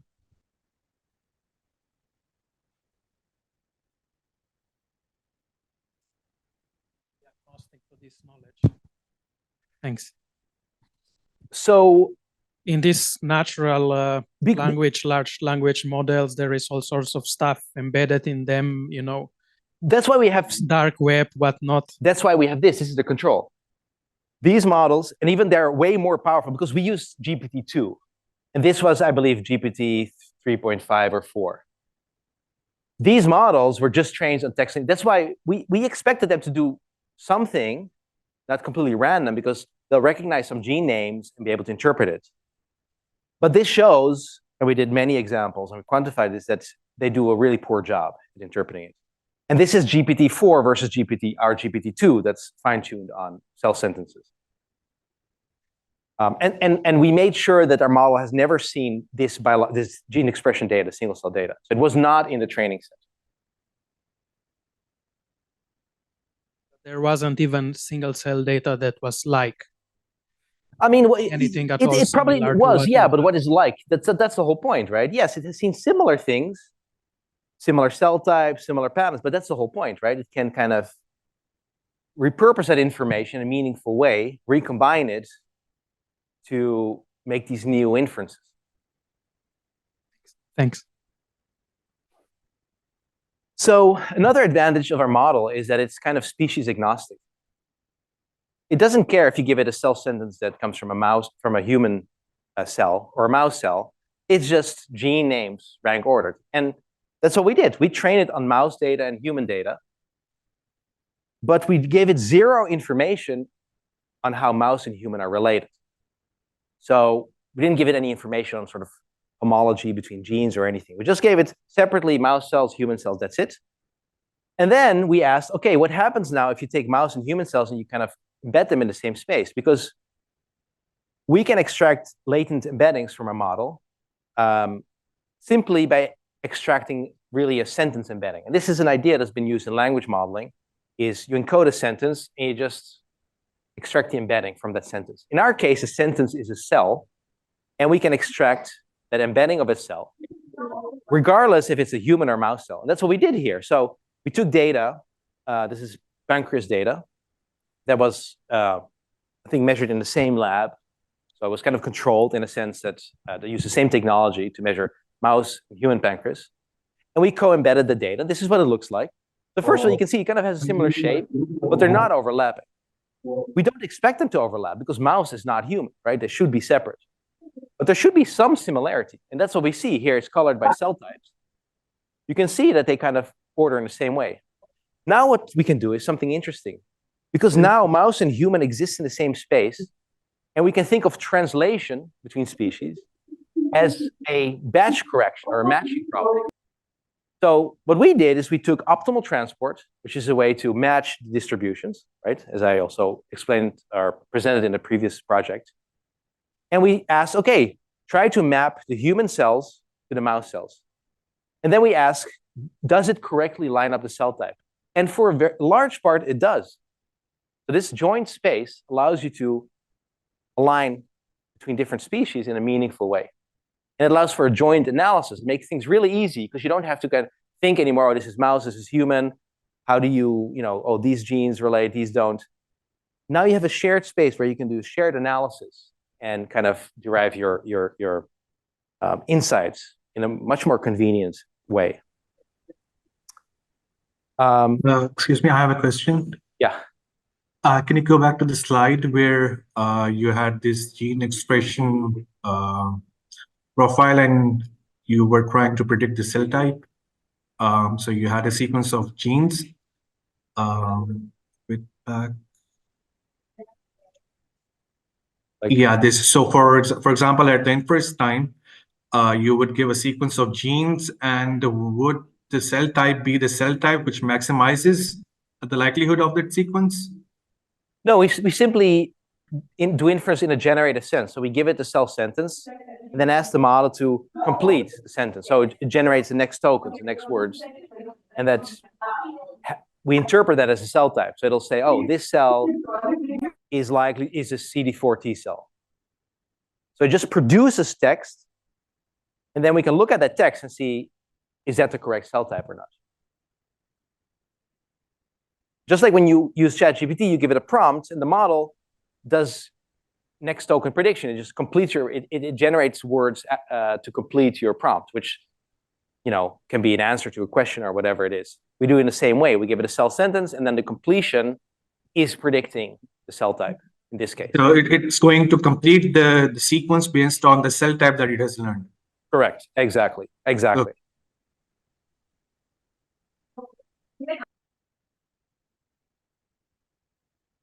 For this knowledge. Thanks. So in this natural language, large language models, there is all sorts of stuff embedded in them, you know. That's why we have dark web, whatnot. That's why we have this. This is the control. These models, and even they're way more powerful because we use GPT-2. And this was, I believe, GPT 3.5 or 4. These models were just trained on text. That's why we expected them to do something, not completely random, because they'll recognize some gene names and be able to interpret it. But this shows, and we did many examples, and we quantified this, that they do a really poor job at interpreting it. And this is GPT-4 versus our GPT-2 that's fine-tuned on cell sentences. And we made sure that our model has never seen this gene expression data, single cell data. So it was not in the training set. There wasn't even single cell data that was like. I mean, anything at all. It probably was, yeah, but what is like? That's the whole point, right? Yes, it has seen similar things, similar cell types, similar patterns, but that's the whole point, right? It can kind of repurpose that information in a meaningful way, recombine it to make these new inferences. Thanks. So another advantage of our model is that it's kind of species agnostic. It doesn't care if you give it a cell sentence that comes from a human cell or a mouse cell. It's just gene names rank ordered. And that's what we did. We trained it on mouse data and human data, but we gave it zero information on how mouse and human are related. So we didn't give it any information on sort of homology between genes or anything. We just gave it separately mouse cells, human cells, that's it. And then we asked, okay, what happens now if you take mouse and human cells and you kind of embed them in the same space? Because we can extract latent embeddings from a model simply by extracting really a sentence embedding. And this is an idea that's been used in language modeling, is you encode a sentence and you just extract the embedding from that sentence. In our case, a sentence is a cell, and we can extract that embedding of a cell, regardless if it's a human or mouse cell. And that's what we did here. So we took data, this is pancreas data, that was, I think, measured in the same lab. So it was kind of controlled in a sense that they used the same technology to measure mouse and human pancreas. And we co-embedded the data. This is what it looks like. The first one you can see, it kind of has a similar shape, but they're not overlapping. We don't expect them to overlap because mouse is not human, right? They should be separate. But there should be some similarity. And that's what we see here. It's colored by cell types. You can see that they kind of order in the same way. Now what we can do is something interesting. Because now mouse and human exist in the same space. And we can think of translation between species as a batch correction or a matching problem. So what we did is we took optimal transport, which is a way to match distributions, right? As I also explained or presented in the previous project. And we asked, okay, try to map the human cells to the mouse cells. And then we ask, does it correctly line up the cell type? And for a very large part, it does. So this joint space allows you to align between different species in a meaningful way. And it allows for a joint analysis. It makes things really easy because you don't have to kind of think anymore, oh, this is mouse, this is human. How do you, oh, these genes relate, these don't. Now you have a shared space where you can do shared analysis and kind of derive your insights in a much more convenient way. Excuse me, I have a question. Yeah. Can you go back to the slide where you had this gene expression profile and you were trying to predict the cell type? So you had a sequence of genes with yeah, this. So for example, at the inference time, you would give a sequence of genes, and would the cell type be the cell type which maximizes the likelihood of that sequence? No, we simply do inference in a generative sense. So we give it the cell sentence and then ask the model to complete the sentence. So it generates the next tokens, the next words. And we interpret that as a cell type. So it'll say, oh, this cell is a CD4 T cell. So it just produces text. And then we can look at that text and see, is that the correct cell type or not? Just like when you use ChatGPT, you give it a prompt and the model does next token prediction. It just completes it generates words to complete your prompt, which can be an answer to a question or whatever it is. We do it in the same way. We give it a cell sentence, and then the completion is predicting the cell type in this case. So it's going to complete the sequence based on the cell type that it has learned. Correct. Exactly. Exactly.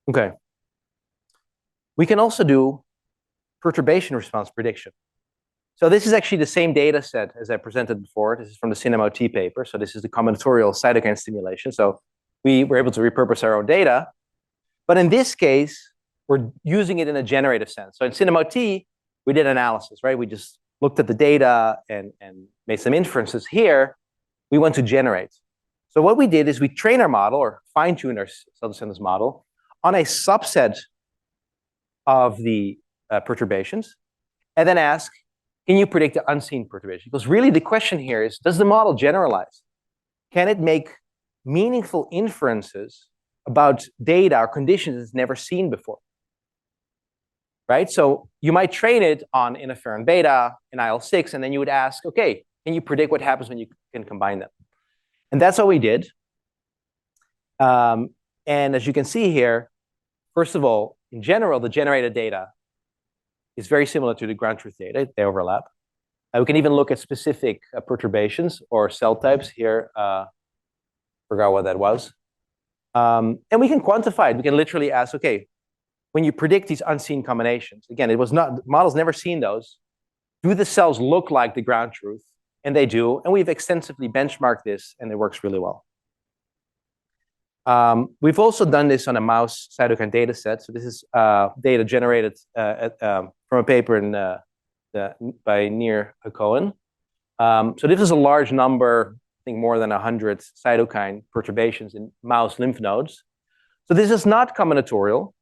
Okay. We can also do perturbation response prediction. So this is actually the same data set as I presented before. This is from the CaLMFlow paper. So this is the combinatorial cytokine stimulation. So we were able to repurpose our own data. But in this case, we're using it in a generative sense. So in CaLMFlow, we did analysis, right? We just looked at the data and made some inferences. Here, we want to generate. So what we did is we train our model or fine-tune our cell descendants model on a subset of the perturbations, and then ask, can you predict the unseen perturbation? Because really the question here is, does the model generalize? Can it make meaningful inferences about data or conditions it's never seen before? Right? So you might train it on interferon beta and IL-6, and then you would ask, okay, can you predict what happens when you can combine them? And that's what we did. And as you can see here, first of all, in general, the generated data is very similar to the ground truth data. They overlap. We can even look at specific perturbations or cell types here. Forgot what that was. And we can quantify it. We can literally ask, okay, when you predict these unseen combinations, again, models never seen those. Do the cells look like the ground truth? And they do. And we've extensively benchmarked this, and it works really well. We've also done this on a mouse cytokine data set. So this is data generated from a paper by Nir Cohen. So this is a large number, I think more than 100 cytokine perturbations in mouse lymph nodes. So this is not combinatorial.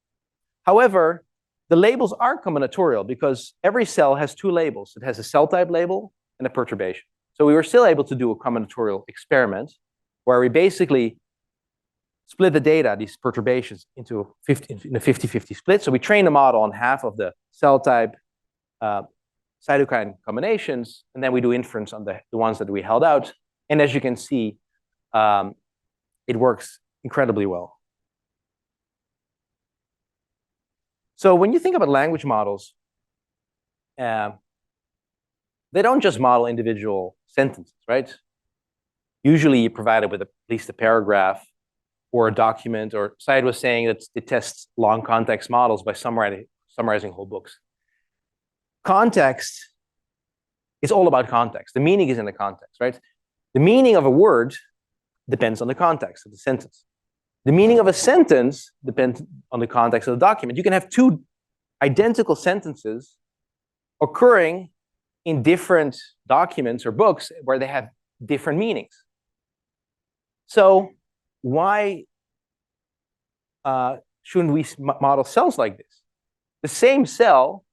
However, the labels are combinatorial because every cell has two labels. It has a cell type label and a perturbation. So we were still able to do a combinatorial experiment where we basically split the data, these perturbations, into a 50-50 split. So we train the model on half of the cell type cytokine combinations, and then we do inference on the ones that we held out. And as you can see, it works incredibly well. So when you think about language models, they don't just model individual sentences, right? Usually you provide it with at least a paragraph or a document, or Syed was saying that it tests long context models by summarizing whole books. Context is all about context. The meaning is in the context, right? The meaning of a word depends on the context of the sentence. The meaning of a sentence depends on the context of the document. You can have two identical sentences occurring in different documents or books where they have different meanings. So why shouldn't we model cells like this? The same cell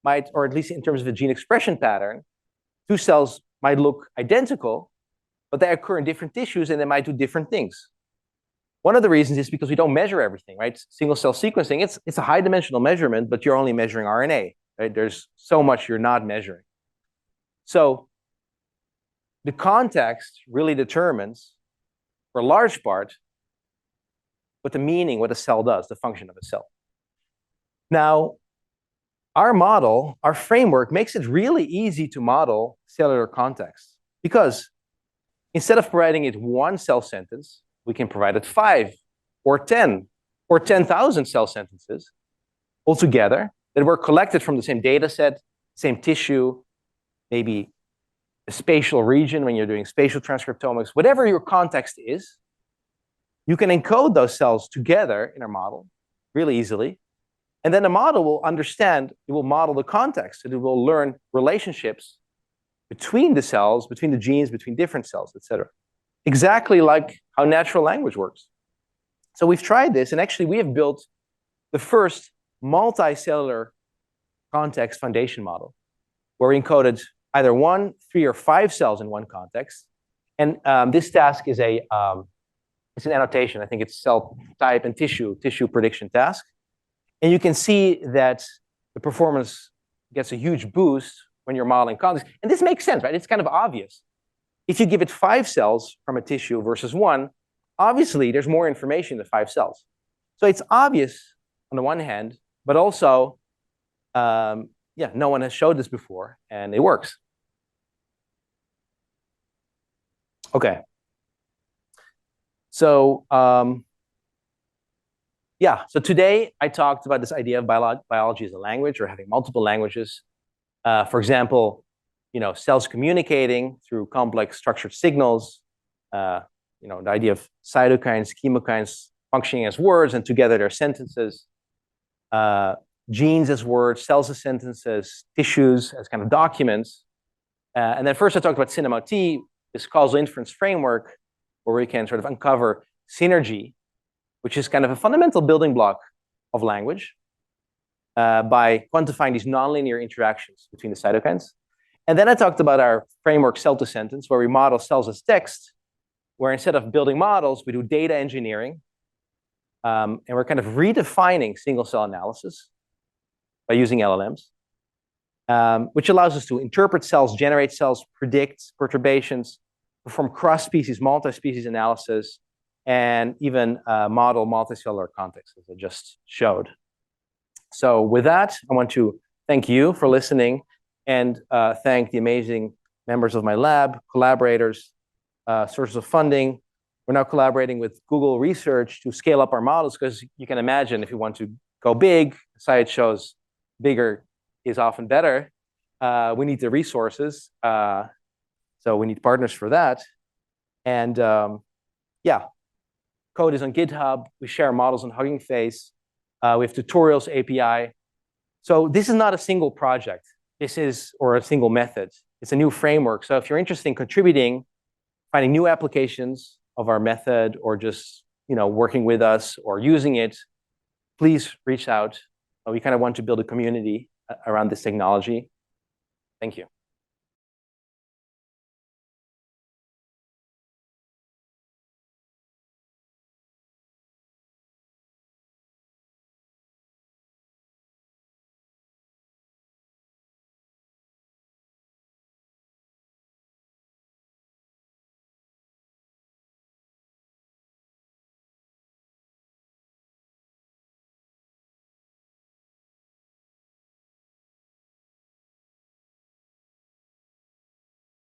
might, or at least in terms of a gene expression pattern, two cells might look identical, but they occur in different tissues and they might do different things. One of the reasons is because we don't measure everything, right? Single cell sequencing, it's a high dimensional measurement, but you're only measuring RNA, right? There's so much you're not measuring. So the context really determines, for a large part, what the meaning, what a cell does, the function of a cell. Now, our model, our framework makes it really easy to model cellular context because instead of providing it one cell sentence, we can provide it 5 or 10 or 10,000 cell sentences altogether that were collected from the same data set, same tissue, maybe a spatial region when you're doing spatial transcriptomics, whatever your context is, you can encode those cells together in our model really easily. And then the model will understand, it will model the context, and it will learn relationships between the cells, between the genes, between different cells, et cetera. Exactly like how natural language works. So we've tried this, and actually we have built the first multicellular context foundation model, where we encoded either 1, 3, or 5 cells in one context. And this task is it's an annotation. I think it's cell type and tissue prediction task. And you can see that the performance gets a huge boost when you're modeling context. And this makes sense, right? It's kind of obvious. If you give it 5 cells from a tissue versus 1, obviously there's more information in the 5 cells. So it's obvious on the one hand, but also, yeah, no one has showed this before, and it works. Okay. So, yeah, so today I talked about this idea of biology as a language, or having multiple languages. For example, cells communicating through complex structured signals. The idea of cytokines, chemokines functioning as words, and together they're sentences. Genes as words, cells as sentences, tissues as kind of documents. And then first I talked about CaLMFlow, this causal inference framework, where we can sort of uncover synergy, which is kind of a fundamental building block of language, by quantifying these nonlinear interactions between the cytokines. And then I talked about our framework cell to sentence, where we model cells as text, where instead of building models, we do data engineering. And we're kind of redefining single cell analysis by using LLMs, which allows us to interpret cells, generate cells, predict perturbations, perform cross-species, multi-species analysis, and even model multicellular contexts, as I just showed. So with that, I want to thank you for listening, and thank the amazing members of my lab, collaborators, sources of funding. We're now collaborating with Google Research to scale up our models, because you can imagine if you want to go big, Syed shows bigger is often better. We need the resources. So we need partners for that. And yeah, code is on GitHub. We share models on Hugging Face. We have tutorials API. So this is not a single project. Or a single method. It's a new framework. So if you're interested in contributing, finding new applications of our method, or just working with us or using it, please reach out. We kind of want to build a community around this technology. Thank you.